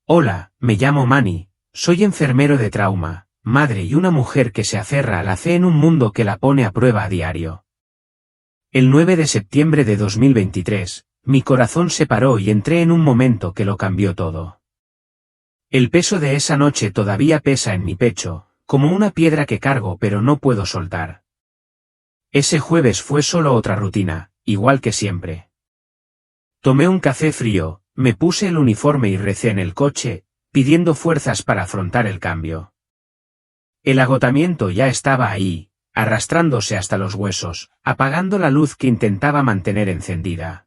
Hola, me llamo Manny, soy enfermero de trauma, madre y una mujer que se aferra a la fe en un mundo que la pone a prueba a diario. El 9 de septiembre de 2023, mi corazón se paró y entré en un momento que lo cambió todo. El peso de esa noche todavía pesa en mi pecho, como una piedra que cargo pero no puedo soltar. Ese jueves fue solo otra rutina, igual que siempre. Tomé un café frío, me puse el uniforme y recé en el coche, pidiendo fuerzas para afrontar el cambio. El agotamiento ya estaba ahí, arrastrándose hasta los huesos, apagando la luz que intentaba mantener encendida.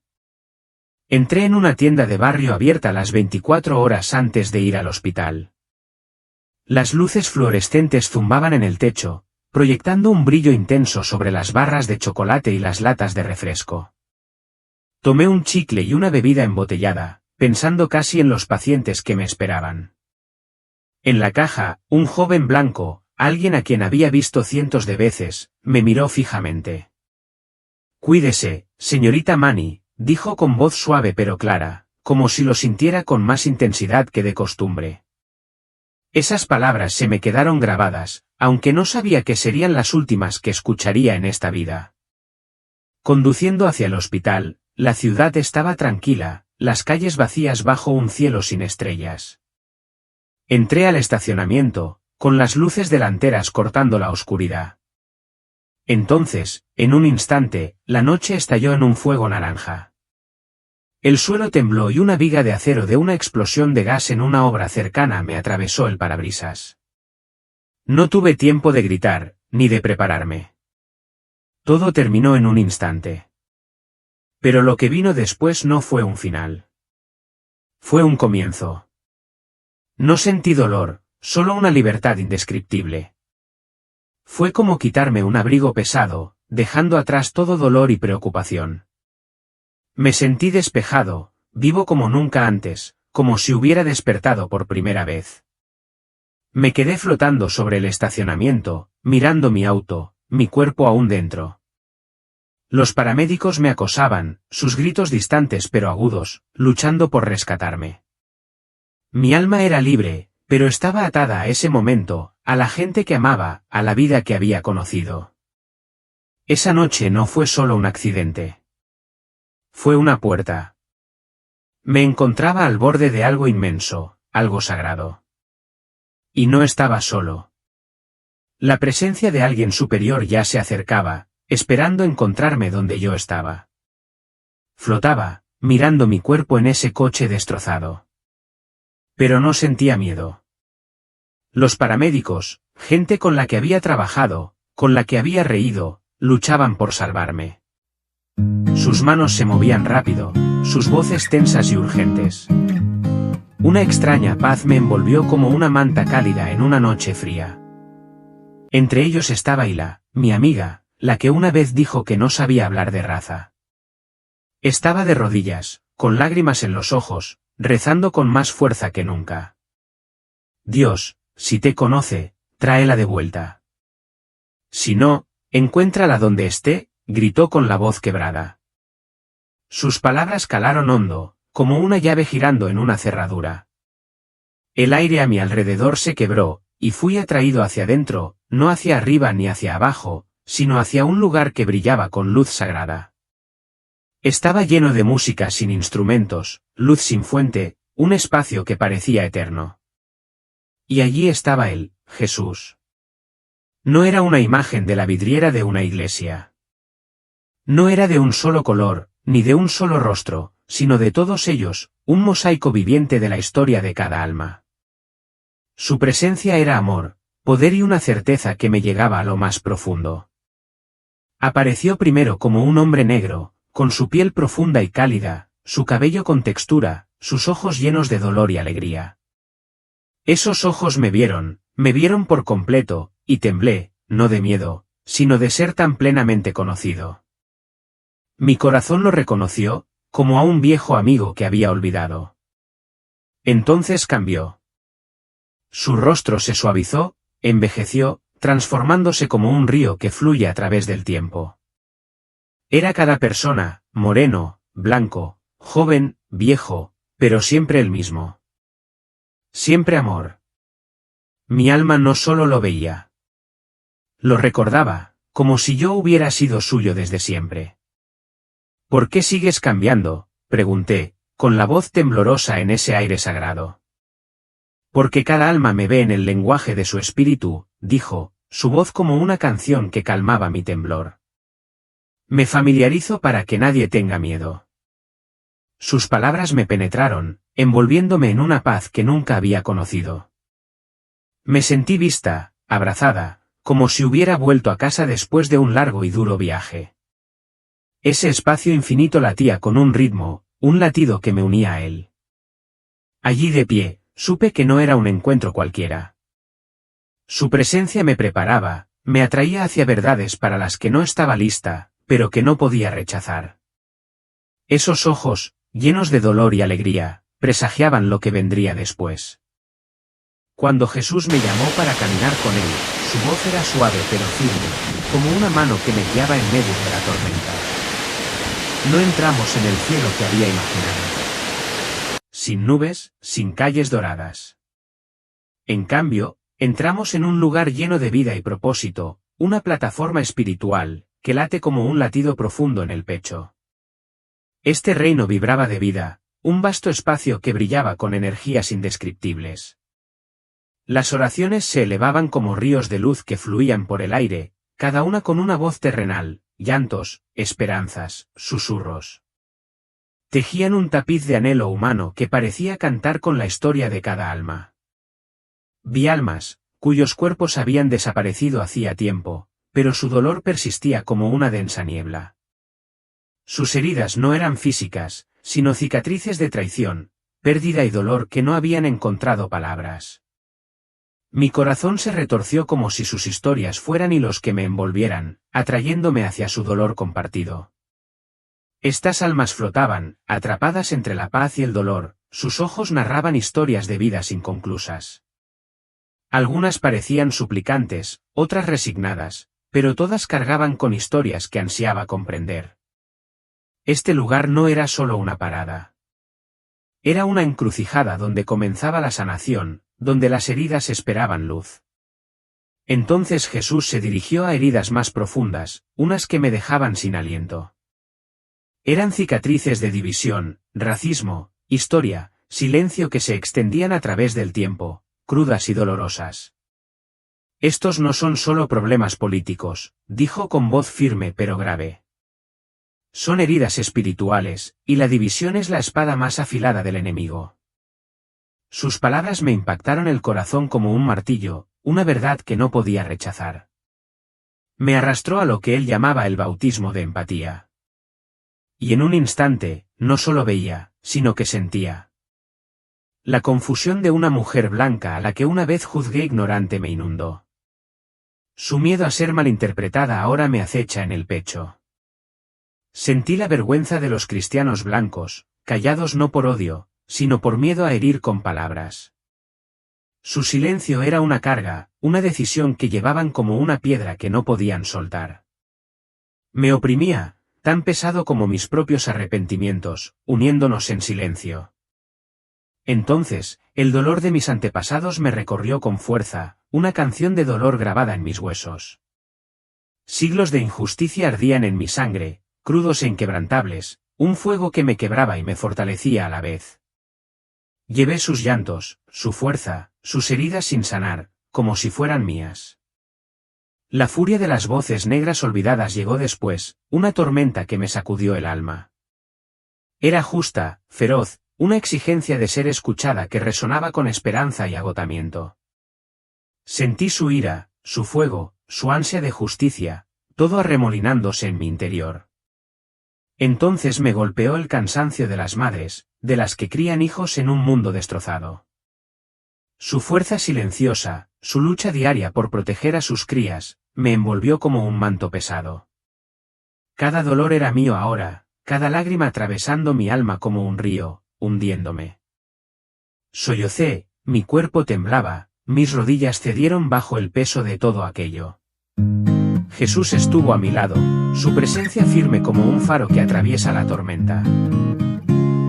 Entré en una tienda de barrio abierta las 24 horas antes de ir al hospital. Las luces fluorescentes zumbaban en el techo, proyectando un brillo intenso sobre las barras de chocolate y las latas de refresco. Tomé un chicle y una bebida embotellada, pensando casi en los pacientes que me esperaban. En la caja, un joven blanco, alguien a quien había visto cientos de veces, me miró fijamente. «Cuídese, señorita Manny», dijo con voz suave pero clara, como si lo sintiera con más intensidad que de costumbre. Esas palabras se me quedaron grabadas, aunque no sabía que serían las últimas que escucharía en esta vida. Conduciendo hacia el hospital, la ciudad estaba tranquila, las calles vacías bajo un cielo sin estrellas. Entré al estacionamiento, con las luces delanteras cortando la oscuridad. Entonces, en un instante, la noche estalló en un fuego naranja. El suelo tembló y una viga de acero de una explosión de gas en una obra cercana me atravesó el parabrisas. No tuve tiempo de gritar, ni de prepararme. Todo terminó en un instante. Pero lo que vino después no fue un final. Fue un comienzo. No sentí dolor, solo una libertad indescriptible. Fue como quitarme un abrigo pesado, dejando atrás todo dolor y preocupación. Me sentí despejado, vivo como nunca antes, como si hubiera despertado por primera vez. Me quedé flotando sobre el estacionamiento, mirando mi auto, mi cuerpo aún dentro. Los paramédicos me acosaban, sus gritos distantes pero agudos, luchando por rescatarme. Mi alma era libre, pero estaba atada a ese momento, a la gente que amaba, a la vida que había conocido. Esa noche no fue solo un accidente. Fue una puerta. Me encontraba al borde de algo inmenso, algo sagrado. Y no estaba solo. La presencia de alguien superior ya se acercaba, esperando encontrarme donde yo estaba. Flotaba, mirando mi cuerpo en ese coche destrozado. Pero no sentía miedo. Los paramédicos, gente con la que había trabajado, con la que había reído, luchaban por salvarme. Sus manos se movían rápido, sus voces tensas y urgentes. Una extraña paz me envolvió como una manta cálida en una noche fría. Entre ellos estaba Hila, mi amiga, la que una vez dijo que no sabía hablar de raza. Estaba de rodillas, con lágrimas en los ojos, rezando con más fuerza que nunca. Dios, si te conoce, tráela de vuelta. Si no, encuéntrala donde esté, gritó con la voz quebrada. Sus palabras calaron hondo, como una llave girando en una cerradura. El aire a mi alrededor se quebró, y fui atraído hacia adentro, no hacia arriba ni hacia abajo, sino hacia un lugar que brillaba con luz sagrada. Estaba lleno de música sin instrumentos, luz sin fuente, un espacio que parecía eterno. Y allí estaba él, Jesús. No era una imagen de la vidriera de una iglesia. No era de un solo color, ni de un solo rostro, sino de todos ellos, un mosaico viviente de la historia de cada alma. Su presencia era amor, poder y una certeza que me llegaba a lo más profundo. Apareció primero como un hombre negro, con su piel profunda y cálida, su cabello con textura, sus ojos llenos de dolor y alegría. Esos ojos me vieron por completo, y temblé, no de miedo, sino de ser tan plenamente conocido. Mi corazón lo reconoció, como a un viejo amigo que había olvidado. Entonces cambió. Su rostro se suavizó, envejeció, transformándose como un río que fluye a través del tiempo. Era cada persona, moreno, blanco, joven, viejo, pero siempre el mismo. Siempre amor. Mi alma no solo lo veía. Lo recordaba, como si yo hubiera sido suyo desde siempre. ¿Por qué sigues cambiando?, pregunté, con la voz temblorosa en ese aire sagrado. Porque cada alma me ve en el lenguaje de su espíritu, dijo, su voz como una canción que calmaba mi temblor. Me familiarizo para que nadie tenga miedo. Sus palabras me penetraron, envolviéndome en una paz que nunca había conocido. Me sentí vista, abrazada, como si hubiera vuelto a casa después de un largo y duro viaje. Ese espacio infinito latía con un ritmo, un latido que me unía a él. Allí de pie, supe que no era un encuentro cualquiera. Su presencia me preparaba, me atraía hacia verdades para las que no estaba lista, pero que no podía rechazar. Esos ojos, llenos de dolor y alegría, presagiaban lo que vendría después. Cuando Jesús me llamó para caminar con él, su voz era suave pero firme, como una mano que me guiaba en medio de la tormenta. No entramos en el cielo que había imaginado. Sin nubes, sin calles doradas. En cambio, entramos en un lugar lleno de vida y propósito, una plataforma espiritual, que late como un latido profundo en el pecho. Este reino vibraba de vida, un vasto espacio que brillaba con energías indescriptibles. Las oraciones se elevaban como ríos de luz que fluían por el aire, cada una con una voz terrenal, llantos, esperanzas, susurros. Tejían un tapiz de anhelo humano que parecía cantar con la historia de cada alma. Vi almas, cuyos cuerpos habían desaparecido hacía tiempo, pero su dolor persistía como una densa niebla. Sus heridas no eran físicas, sino cicatrices de traición, pérdida y dolor que no habían encontrado palabras. Mi corazón se retorció como si sus historias fueran hilos que me envolvieran, atrayéndome hacia su dolor compartido. Estas almas flotaban, atrapadas entre la paz y el dolor, sus ojos narraban historias de vidas inconclusas. Algunas parecían suplicantes, otras resignadas, pero todas cargaban con historias que ansiaba comprender. Este lugar no era solo una parada. Era una encrucijada donde comenzaba la sanación, donde las heridas esperaban luz. Entonces Jesús se dirigió a heridas más profundas, unas que me dejaban sin aliento. Eran cicatrices de división, racismo, historia, silencio que se extendían a través del tiempo, crudas y dolorosas. Estos no son solo problemas políticos, dijo con voz firme pero grave. Son heridas espirituales, y la división es la espada más afilada del enemigo. Sus palabras me impactaron el corazón como un martillo, una verdad que no podía rechazar. Me arrastró a lo que él llamaba el bautismo de empatía. Y en un instante, no solo veía, sino que sentía. La confusión de una mujer blanca a la que una vez juzgué ignorante me inundó. Su miedo a ser malinterpretada ahora me acecha en el pecho. Sentí la vergüenza de los cristianos blancos, callados no por odio, sino por miedo a herir con palabras. Su silencio era una carga, una decisión que llevaban como una piedra que no podían soltar. Me oprimía, tan pesado como mis propios arrepentimientos, uniéndonos en silencio. Entonces, el dolor de mis antepasados me recorrió con fuerza, una canción de dolor grabada en mis huesos. Siglos de injusticia ardían en mi sangre, crudos e inquebrantables, un fuego que me quebraba y me fortalecía a la vez. Llevé sus llantos, su fuerza, sus heridas sin sanar, como si fueran mías. La furia de las voces negras olvidadas llegó después, una tormenta que me sacudió el alma. Era justa, feroz, una exigencia de ser escuchada que resonaba con esperanza y agotamiento. Sentí su ira, su fuego, su ansia de justicia, todo arremolinándose en mi interior. Entonces me golpeó el cansancio de las madres, de las que crían hijos en un mundo destrozado. Su fuerza silenciosa, su lucha diaria por proteger a sus crías, me envolvió como un manto pesado. Cada dolor era mío ahora, cada lágrima atravesando mi alma como un río, hundiéndome. Sollocé, mi cuerpo temblaba, mis rodillas cedieron bajo el peso de todo aquello. Jesús estuvo a mi lado, su presencia firme como un faro que atraviesa la tormenta.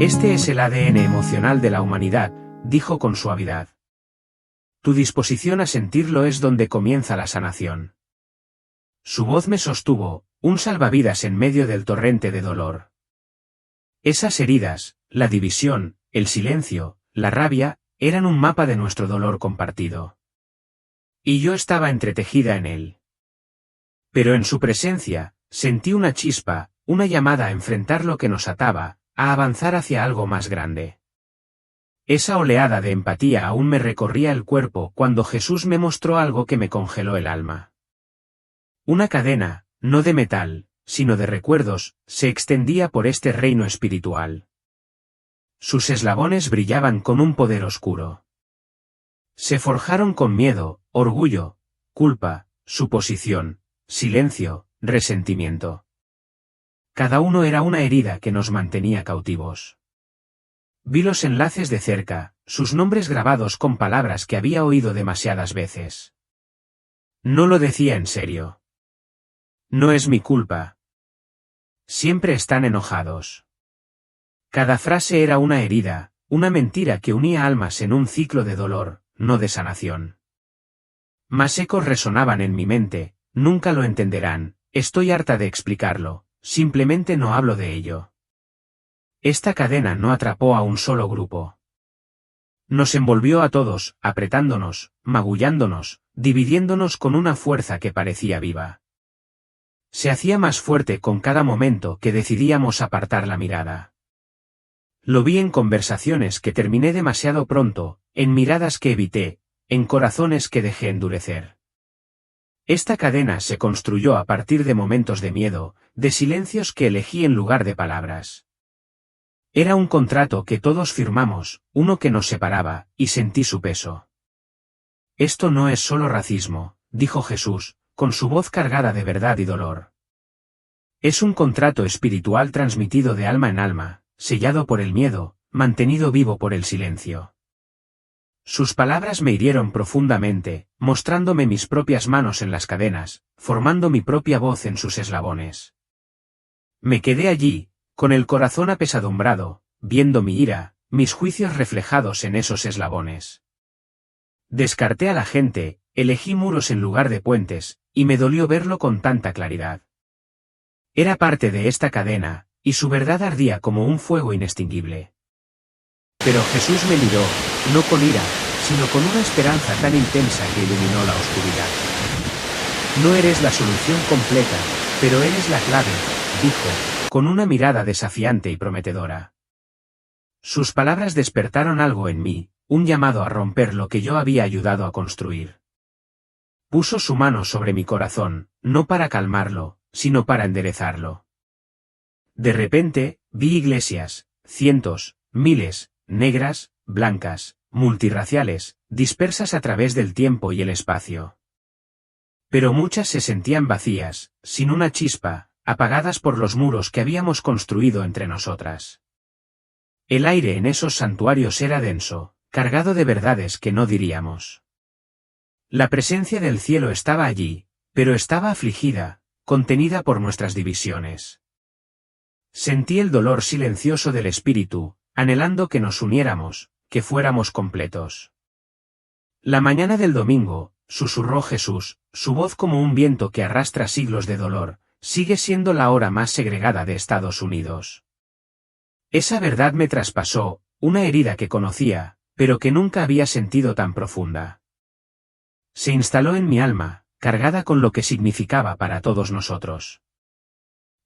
Este es el ADN emocional de la humanidad, dijo con suavidad. Tu disposición a sentirlo es donde comienza la sanación. Su voz me sostuvo, un salvavidas en medio del torrente de dolor. Esas heridas, la división, el silencio, la rabia, eran un mapa de nuestro dolor compartido. Y yo estaba entretejida en él. Pero en su presencia, sentí una chispa, una llamada a enfrentar lo que nos ataba, a avanzar hacia algo más grande. Esa oleada de empatía aún me recorría el cuerpo cuando Jesús me mostró algo que me congeló el alma. Una cadena, no de metal, sino de recuerdos, se extendía por este reino espiritual. Sus eslabones brillaban con un poder oscuro. Se forjaron con miedo, orgullo, culpa, suposición, silencio, resentimiento. Cada uno era una herida que nos mantenía cautivos. Vi los enlaces de cerca, sus nombres grabados con palabras que había oído demasiadas veces. No lo decía en serio. No es mi culpa. Siempre están enojados. Cada frase era una herida, una mentira que unía almas en un ciclo de dolor, no de sanación. Más ecos resonaban en mi mente, nunca lo entenderán, estoy harta de explicarlo, simplemente no hablo de ello. Esta cadena no atrapó a un solo grupo. Nos envolvió a todos, apretándonos, magullándonos, dividiéndonos con una fuerza que parecía viva. Se hacía más fuerte con cada momento que decidíamos apartar la mirada. Lo vi en conversaciones que terminé demasiado pronto, en miradas que evité, en corazones que dejé endurecer. Esta cadena se construyó a partir de momentos de miedo, de silencios que elegí en lugar de palabras. Era un contrato que todos firmamos, uno que nos separaba, y sentí su peso. Esto no es solo racismo, dijo Jesús, con su voz cargada de verdad y dolor. Es un contrato espiritual transmitido de alma en alma, sellado por el miedo, mantenido vivo por el silencio. Sus palabras me hirieron profundamente, mostrándome mis propias manos en las cadenas, formando mi propia voz en sus eslabones. Me quedé allí, con el corazón apesadumbrado, viendo mi ira, mis juicios reflejados en esos eslabones. Descarté a la gente, elegí muros en lugar de puentes, y me dolió verlo con tanta claridad. Era parte de esta cadena, y su verdad ardía como un fuego inextinguible. Pero Jesús me miró, no con ira, sino con una esperanza tan intensa que iluminó la oscuridad. No eres la solución completa, pero eres la clave, dijo, con una mirada desafiante y prometedora. Sus palabras despertaron algo en mí, un llamado a romper lo que yo había ayudado a construir. Puso su mano sobre mi corazón, no para calmarlo, sino para enderezarlo. De repente, vi iglesias, cientos, miles, negras, blancas, multirraciales, dispersas a través del tiempo y el espacio. Pero muchas se sentían vacías, sin una chispa, apagadas por los muros que habíamos construido entre nosotras. El aire en esos santuarios era denso, cargado de verdades que no diríamos. La presencia del cielo estaba allí, pero estaba afligida, contenida por nuestras divisiones. Sentí el dolor silencioso del espíritu, anhelando que nos uniéramos, que fuéramos completos. La mañana del domingo, susurró Jesús, su voz como un viento que arrastra siglos de dolor, sigue siendo la hora más segregada de Estados Unidos. Esa verdad me traspasó, una herida que conocía, pero que nunca había sentido tan profunda. Se instaló en mi alma, cargada con lo que significaba para todos nosotros.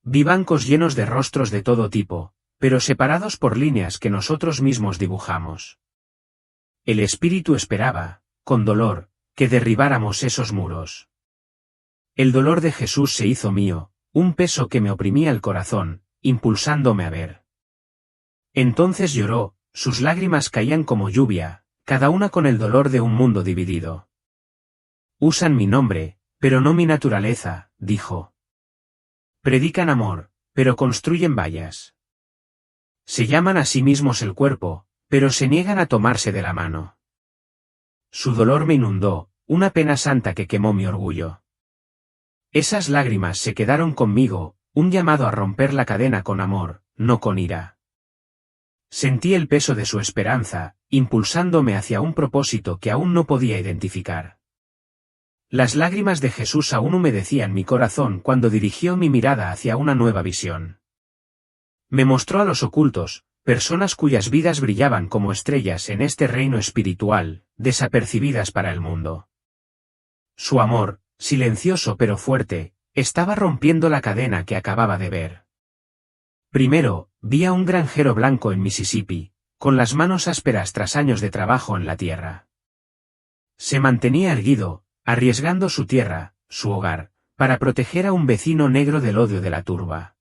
Vi bancos llenos de rostros de todo tipo, pero separados por líneas que nosotros mismos dibujamos. El espíritu esperaba, con dolor, que derribáramos esos muros. El dolor de Jesús se hizo mío, un peso que me oprimía el corazón, impulsándome a ver. Entonces lloró, sus lágrimas caían como lluvia, cada una con el dolor de un mundo dividido. Usan mi nombre, pero no mi naturaleza, dijo. Predican amor, pero construyen vallas. Se llaman a sí mismos el cuerpo, pero se niegan a tomarse de la mano. Su dolor me inundó, una pena santa que quemó mi orgullo. Esas lágrimas se quedaron conmigo, un llamado a romper la cadena con amor, no con ira. Sentí el peso de su esperanza, impulsándome hacia un propósito que aún no podía identificar. Las lágrimas de Jesús aún humedecían mi corazón cuando dirigió mi mirada hacia una nueva visión. Me mostró a los ocultos, personas cuyas vidas brillaban como estrellas en este reino espiritual, desapercibidas para el mundo. Su amor, silencioso pero fuerte, estaba rompiendo la cadena que acababa de ver. Primero, vi a un granjero blanco en Mississippi, con las manos ásperas tras años de trabajo en la tierra. Se mantenía erguido, arriesgando su tierra, su hogar, para proteger a un vecino negro del odio de la turba.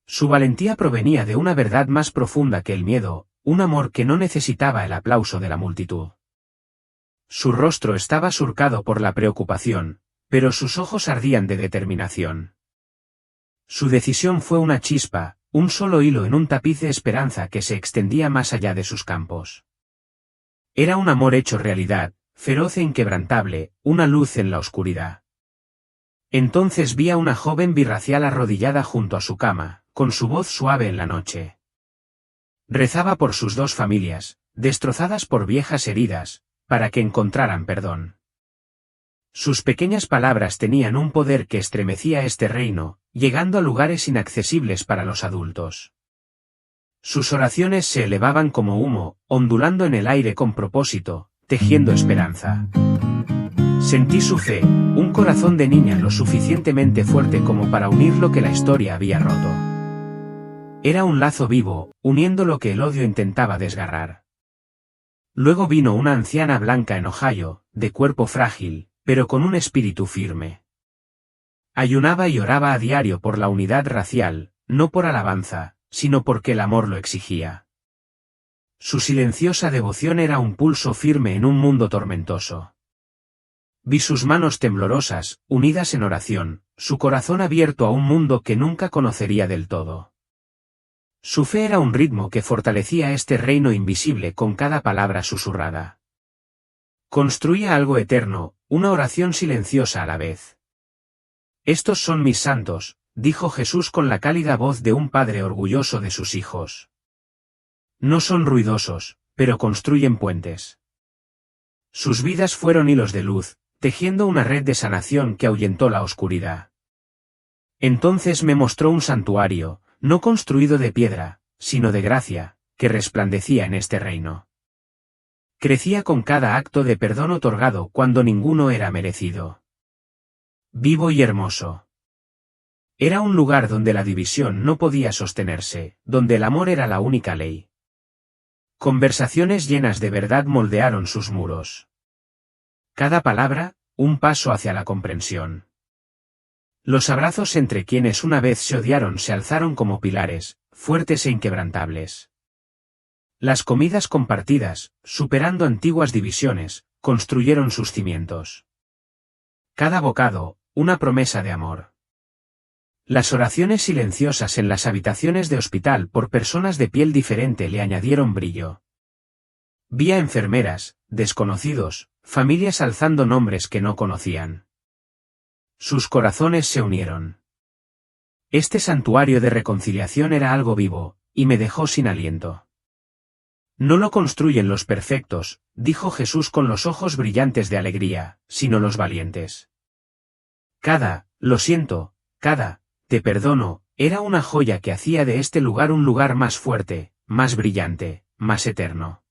Su valentía provenía de una verdad más profunda que el miedo, un amor que no necesitaba el aplauso de la multitud. Su rostro estaba surcado por la preocupación, pero sus ojos ardían de determinación. Su decisión fue una chispa, un solo hilo en un tapiz de esperanza que se extendía más allá de sus campos. Era un amor hecho realidad, feroz e inquebrantable, una luz en la oscuridad. Entonces vi a una joven birracial arrodillada junto a su cama, con su voz suave en la noche. Rezaba por sus dos familias, destrozadas por viejas heridas, para que encontraran perdón. Sus pequeñas palabras tenían un poder que estremecía este reino, llegando a lugares inaccesibles para los adultos. Sus oraciones se elevaban como humo, ondulando en el aire con propósito, tejiendo esperanza. Sentí su fe, un corazón de niña lo suficientemente fuerte como para unir lo que la historia había roto. Era un lazo vivo, uniendo lo que el odio intentaba desgarrar. Luego vino una anciana blanca en Ohio, de cuerpo frágil, pero con un espíritu firme. Ayunaba y oraba a diario por la unidad racial, no por alabanza, sino porque el amor lo exigía. Su silenciosa devoción era un pulso firme en un mundo tormentoso. Vi sus manos temblorosas, unidas en oración, su corazón abierto a un mundo que nunca conocería del todo. Su fe era un ritmo que fortalecía este reino invisible con cada palabra susurrada. Construía algo eterno, una oración silenciosa a la vez. Estos son mis santos, dijo Jesús con la cálida voz de un padre orgulloso de sus hijos. No son ruidosos, pero construyen puentes. Sus vidas fueron hilos de luz, tejiendo una red de sanación que ahuyentó la oscuridad. Entonces me mostró un santuario, no construido de piedra, sino de gracia, que resplandecía en este reino. Crecía con cada acto de perdón otorgado cuando ninguno era merecido. Vivo y hermoso. Era un lugar donde la división no podía sostenerse, donde el amor era la única ley. Conversaciones llenas de verdad moldearon sus muros. Cada palabra, un paso hacia la comprensión. Los abrazos entre quienes una vez se odiaron se alzaron como pilares, fuertes e inquebrantables. Las comidas compartidas, superando antiguas divisiones, construyeron sus cimientos. Cada bocado, una promesa de amor. Las oraciones silenciosas en las habitaciones de hospital por personas de piel diferente le añadieron brillo. Vi a enfermeras, desconocidos, familias alzando nombres que no conocían. Sus corazones se unieron. Este santuario de reconciliación era algo vivo, y me dejó sin aliento. No lo construyen los perfectos, dijo Jesús con los ojos brillantes de alegría, sino los valientes. Lo siento, te perdono, era una joya que hacía de este lugar un lugar más fuerte, más brillante, más eterno.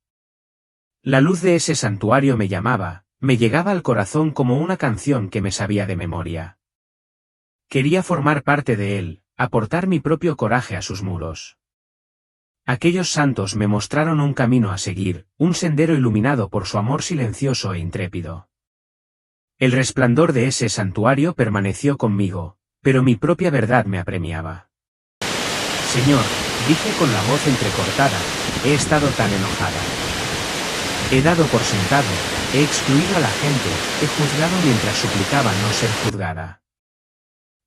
La luz de ese santuario me llamaba, me llegaba al corazón como una canción que me sabía de memoria. Quería formar parte de él, aportar mi propio coraje a sus muros. Aquellos santos me mostraron un camino a seguir, un sendero iluminado por su amor silencioso e intrépido. El resplandor de ese santuario permaneció conmigo, pero mi propia verdad me apremiaba. Señor, dije con la voz entrecortada, he estado tan enojada. He dado por sentado, he excluido a la gente, he juzgado mientras suplicaba no ser juzgada.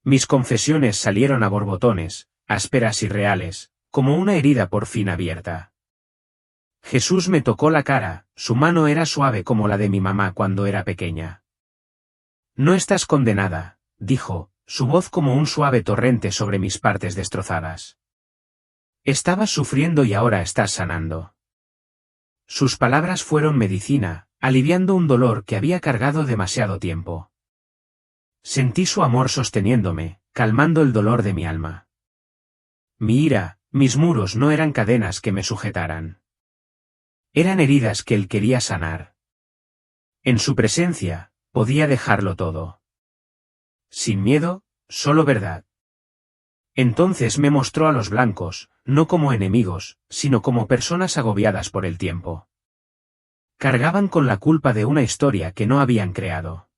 Mis confesiones salieron a borbotones, ásperas y reales, como una herida por fin abierta. Jesús me tocó la cara, su mano era suave como la de mi mamá cuando era pequeña. No estás condenada, dijo, su voz como un suave torrente sobre mis partes destrozadas. Estabas sufriendo y ahora estás sanando. Sus palabras fueron medicina, aliviando un dolor que había cargado demasiado tiempo. Sentí su amor sosteniéndome, calmando el dolor de mi alma. Mi ira, mis muros no eran cadenas que me sujetaran. Eran heridas que él quería sanar. En su presencia, podía dejarlo todo. Sin miedo, solo verdad. Entonces me mostró a los blancos, no como enemigos, sino como personas agobiadas por el tiempo. Cargaban con la culpa de una historia que no habían creado.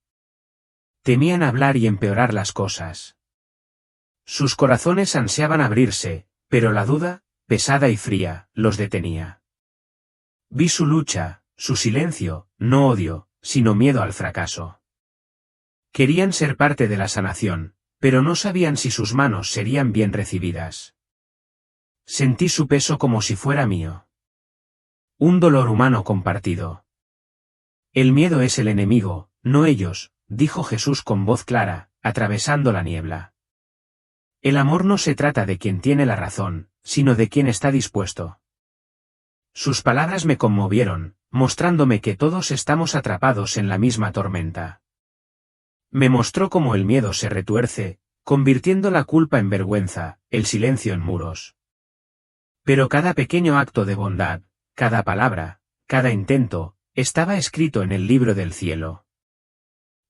Temían hablar y empeorar las cosas. Sus corazones ansiaban abrirse, pero la duda, pesada y fría, los detenía. Vi su lucha, su silencio, no odio, sino miedo al fracaso. Querían ser parte de la sanación, pero no sabían si sus manos serían bien recibidas. Sentí su peso como si fuera mío. Un dolor humano compartido. El miedo es el enemigo, no ellos, dijo Jesús con voz clara, atravesando la niebla. El amor no se trata de quien tiene la razón, sino de quien está dispuesto. Sus palabras me conmovieron, mostrándome que todos estamos atrapados en la misma tormenta. Me mostró cómo el miedo se retuerce, convirtiendo la culpa en vergüenza, el silencio en muros. Pero cada pequeño acto de bondad, cada palabra, cada intento, estaba escrito en el libro del cielo.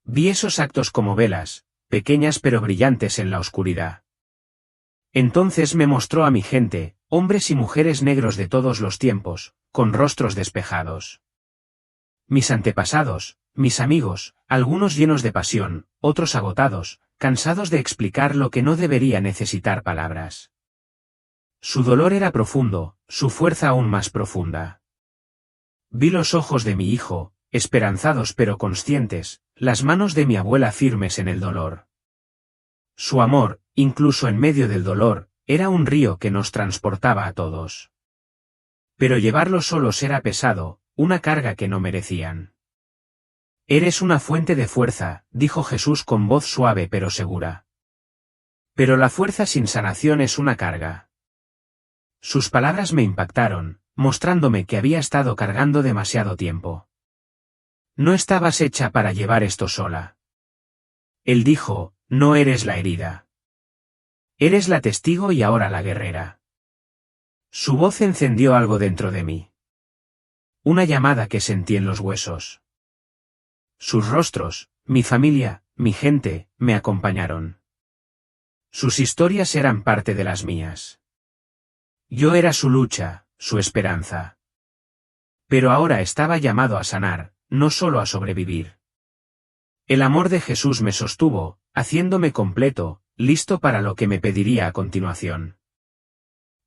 Vi esos actos como velas, pequeñas pero brillantes en la oscuridad. Entonces me mostró a mi gente, hombres y mujeres negros de todos los tiempos, con rostros despejados. Mis antepasados, mis amigos, algunos llenos de pasión, otros agotados, cansados de explicar lo que no debería necesitar palabras. Su dolor era profundo, su fuerza aún más profunda. Vi los ojos de mi hijo, esperanzados pero conscientes, las manos de mi abuela firmes en el dolor. Su amor, incluso en medio del dolor, era un río que nos transportaba a todos. Pero llevarlo solos era pesado, una carga que no merecían. Eres una fuente de fuerza, dijo Jesús con voz suave pero segura. Pero la fuerza sin sanación es una carga. Sus palabras me impactaron, mostrándome que había estado cargando demasiado tiempo. No estabas hecha para llevar esto sola. Él dijo, no eres la herida. Eres la testigo y ahora la guerrera. Su voz encendió algo dentro de mí. Una llamada que sentí en los huesos. Sus rostros, mi familia, mi gente, me acompañaron. Sus historias eran parte de las mías. Yo era su lucha, su esperanza. Pero ahora estaba llamado a sanar, no solo a sobrevivir. El amor de Jesús me sostuvo, haciéndome completo, listo para lo que me pediría a continuación.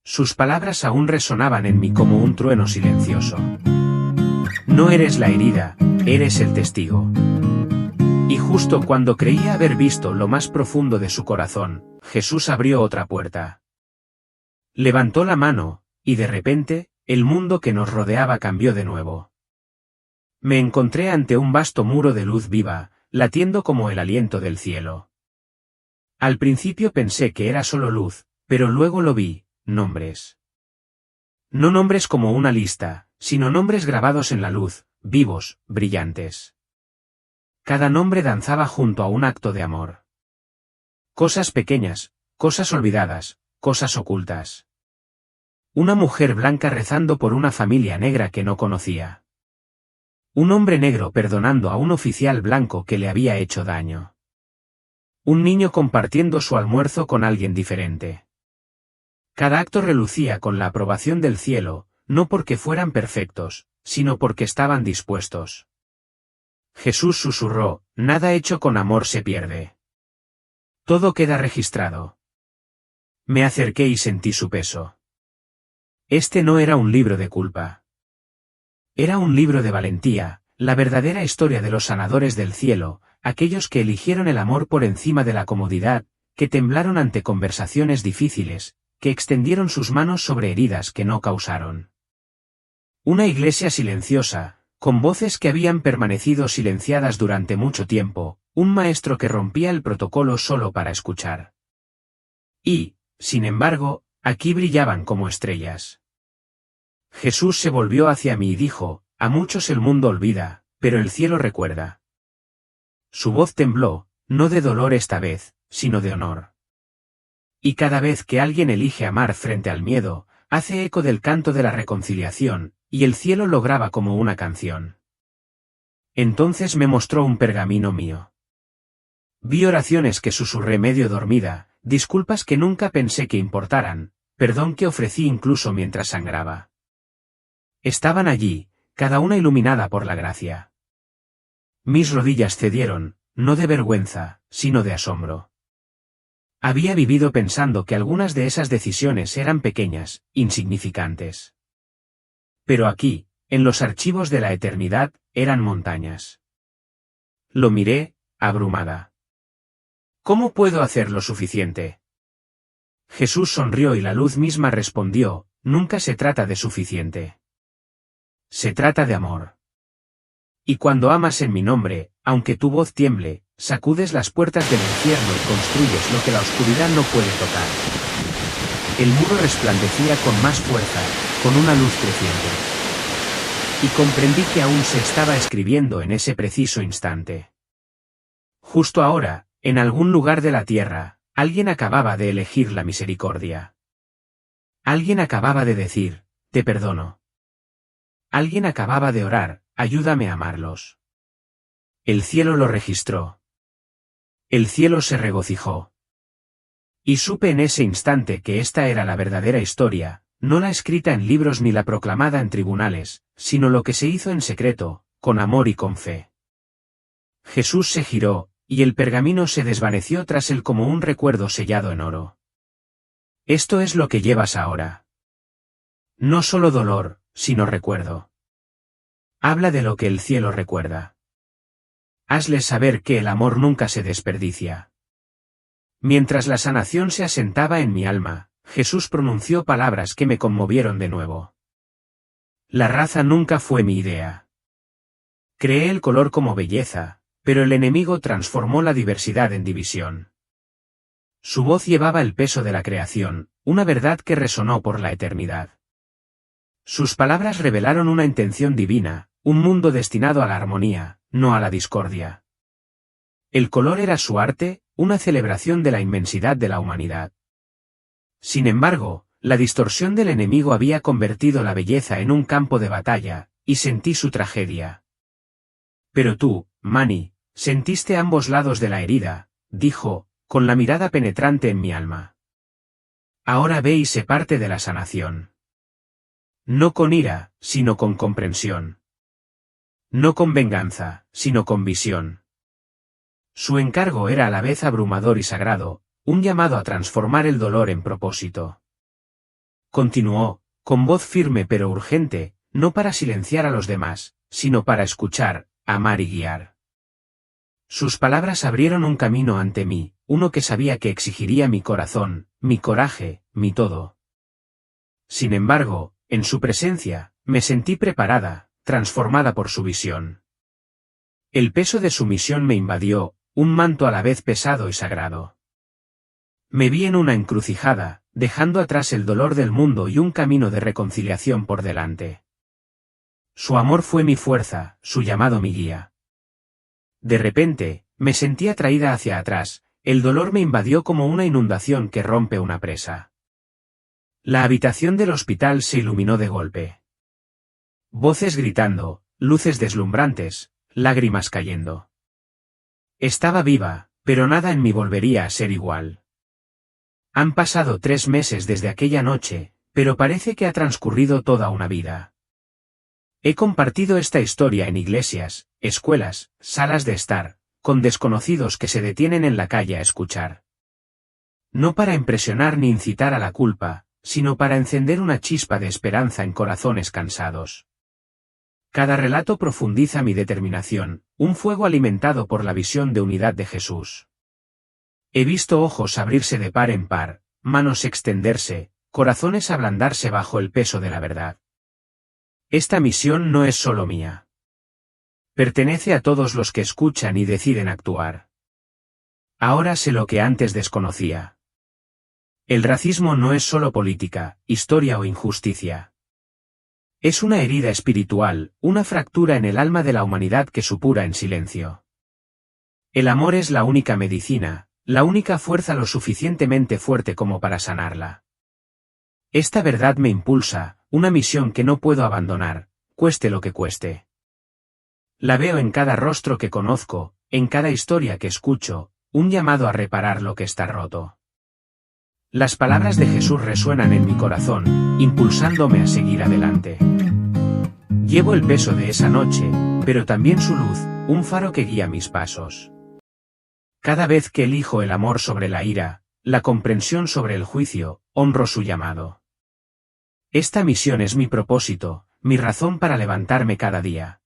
Sus palabras aún resonaban en mí como un trueno silencioso. No eres la herida, eres el testigo. Y justo cuando creía haber visto lo más profundo de su corazón, Jesús abrió otra puerta. Levantó la mano, y de repente, el mundo que nos rodeaba cambió de nuevo. Me encontré ante un vasto muro de luz viva, latiendo como el aliento del cielo. Al principio pensé que era solo luz, pero luego lo vi, nombres. No nombres como una lista, sino nombres grabados en la luz, vivos, brillantes. Cada nombre danzaba junto a un acto de amor. Cosas pequeñas, cosas olvidadas, cosas ocultas. Una mujer blanca rezando por una familia negra que no conocía. Un hombre negro perdonando a un oficial blanco que le había hecho daño. Un niño compartiendo su almuerzo con alguien diferente. Cada acto relucía con la aprobación del cielo, no porque fueran perfectos, sino porque estaban dispuestos. Jesús susurró, nada hecho con amor se pierde. Todo queda registrado. Me acerqué y sentí su peso. Este no era un libro de culpa. Era un libro de valentía, la verdadera historia de los sanadores del cielo, aquellos que eligieron el amor por encima de la comodidad, que temblaron ante conversaciones difíciles, que extendieron sus manos sobre heridas que no causaron. Una iglesia silenciosa, con voces que habían permanecido silenciadas durante mucho tiempo, un maestro que rompía el protocolo solo para escuchar. Y, sin embargo, Aquí brillaban como estrellas. Jesús se volvió hacia mí y dijo, a muchos el mundo olvida, pero el cielo recuerda. Su voz tembló, no de dolor esta vez, sino de honor. Y cada vez que alguien elige amar frente al miedo, hace eco del canto de la reconciliación, y el cielo lo graba como una canción. Entonces me mostró un pergamino mío. Vi oraciones que susurré medio dormida, disculpas que nunca pensé que importaran, perdón que ofrecí incluso mientras sangraba. Estaban allí, cada una iluminada por la gracia. Mis rodillas cedieron, no de vergüenza, sino de asombro. Había vivido pensando que algunas de esas decisiones eran pequeñas, insignificantes. Pero aquí, en los archivos de la eternidad, eran montañas. Lo miré, abrumada. ¿Cómo puedo hacer lo suficiente? Jesús sonrió y la luz misma respondió, nunca se trata de suficiente. Se trata de amor. Y cuando amas en mi nombre, aunque tu voz tiemble, sacudes las puertas del infierno y construyes lo que la oscuridad no puede tocar. El muro resplandecía con más fuerza, con una luz creciente. Y comprendí que aún se estaba escribiendo en ese preciso instante. Justo ahora, en algún lugar de la tierra, alguien acababa de elegir la misericordia. Alguien acababa de decir, te perdono. Alguien acababa de orar, ayúdame a amarlos. El cielo lo registró. El cielo se regocijó. Y supe en ese instante que esta era la verdadera historia, no la escrita en libros ni la proclamada en tribunales, sino lo que se hizo en secreto, con amor y con fe. Jesús se giró, y el pergamino se desvaneció tras él como un recuerdo sellado en oro. Esto es lo que llevas ahora. No solo dolor, sino recuerdo. Habla de lo que el cielo recuerda. Hazles saber que el amor nunca se desperdicia. Mientras la sanación se asentaba en mi alma, Jesús pronunció palabras que me conmovieron de nuevo. La raza nunca fue mi idea. Creé el color como belleza, pero el enemigo transformó la diversidad en división. Su voz llevaba el peso de la creación, una verdad que resonó por la eternidad. Sus palabras revelaron una intención divina, un mundo destinado a la armonía, no a la discordia. El color era su arte, una celebración de la inmensidad de la humanidad. Sin embargo, la distorsión del enemigo había convertido la belleza en un campo de batalla, y sentí su tragedia. Pero tú, Manny, sentiste ambos lados de la herida, dijo, con la mirada penetrante en mi alma. Ahora ve y sé parte de la sanación. No con ira, sino con comprensión. No con venganza, sino con visión. Su encargo era a la vez abrumador y sagrado, un llamado a transformar el dolor en propósito. Continuó, con voz firme pero urgente, no para silenciar a los demás, sino para escuchar, amar y guiar. Sus palabras abrieron un camino ante mí, uno que sabía que exigiría mi corazón, mi coraje, mi todo. Sin embargo, en su presencia, me sentí preparada, transformada por su visión. El peso de su misión me invadió, un manto a la vez pesado y sagrado. Me vi en una encrucijada, dejando atrás el dolor del mundo y un camino de reconciliación por delante. Su amor fue mi fuerza, su llamado mi guía. De repente, me sentí atraída hacia atrás, el dolor me invadió como una inundación que rompe una presa. La habitación del hospital se iluminó de golpe. Voces gritando, luces deslumbrantes, lágrimas cayendo. Estaba viva, pero nada en mí volvería a ser igual. Han pasado 3 meses desde aquella noche, pero parece que ha transcurrido toda una vida. He compartido esta historia en iglesias, escuelas, salas de estar, con desconocidos que se detienen en la calle a escuchar. No para impresionar ni incitar a la culpa, sino para encender una chispa de esperanza en corazones cansados. Cada relato profundiza mi determinación, un fuego alimentado por la visión de unidad de Jesús. He visto ojos abrirse de par en par, manos extenderse, corazones ablandarse bajo el peso de la verdad. Esta misión no es solo mía. Pertenece a todos los que escuchan y deciden actuar. Ahora sé lo que antes desconocía. El racismo no es solo política, historia o injusticia. Es una herida espiritual, una fractura en el alma de la humanidad que supura en silencio. El amor es la única medicina, la única fuerza lo suficientemente fuerte como para sanarla. Esta verdad me impulsa, una misión que no puedo abandonar, cueste lo que cueste. La veo en cada rostro que conozco, en cada historia que escucho, un llamado a reparar lo que está roto. Las palabras de Jesús resuenan en mi corazón, impulsándome a seguir adelante. Llevo el peso de esa noche, pero también su luz, un faro que guía mis pasos. Cada vez que elijo el amor sobre la ira, la comprensión sobre el juicio, honro su llamado. Esta misión es mi propósito, mi razón para levantarme cada día.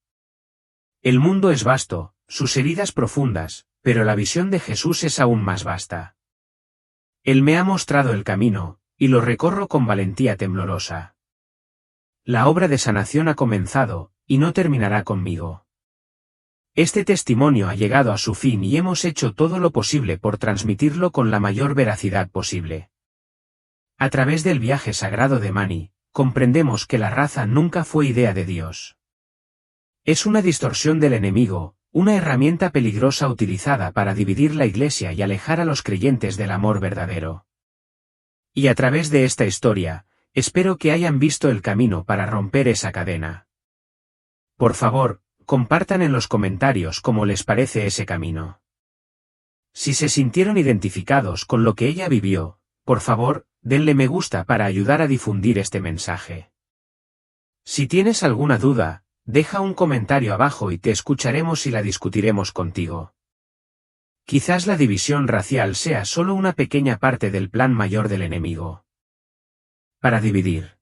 El mundo es vasto, sus heridas profundas, pero la visión de Jesús es aún más vasta. Él me ha mostrado el camino, y lo recorro con valentía temblorosa. La obra de sanación ha comenzado, y no terminará conmigo. Este testimonio ha llegado a su fin y hemos hecho todo lo posible por transmitirlo con la mayor veracidad posible. A través del viaje sagrado de Mani, comprendemos que la raza nunca fue idea de Dios. Es una distorsión del enemigo, una herramienta peligrosa utilizada para dividir la Iglesia y alejar a los creyentes del amor verdadero. Y a través de esta historia, espero que hayan visto el camino para romper esa cadena. Por favor, compartan en los comentarios cómo les parece ese camino. Si se sintieron identificados con lo que ella vivió, por favor, denle me gusta para ayudar a difundir este mensaje. Si tienes alguna duda, deja un comentario abajo y te escucharemos y la discutiremos contigo. Quizás la división racial sea solo una pequeña parte del plan mayor del enemigo. Para dividir.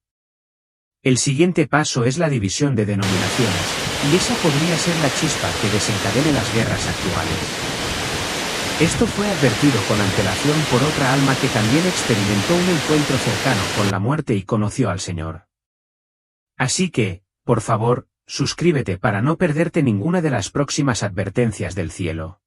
El siguiente paso es la división de denominaciones, y esa podría ser la chispa que desencadene las guerras actuales. Esto fue advertido con antelación por otra alma que también experimentó un encuentro cercano con la muerte y conoció al Señor. Así que, por favor, suscríbete para no perderte ninguna de las próximas advertencias del cielo.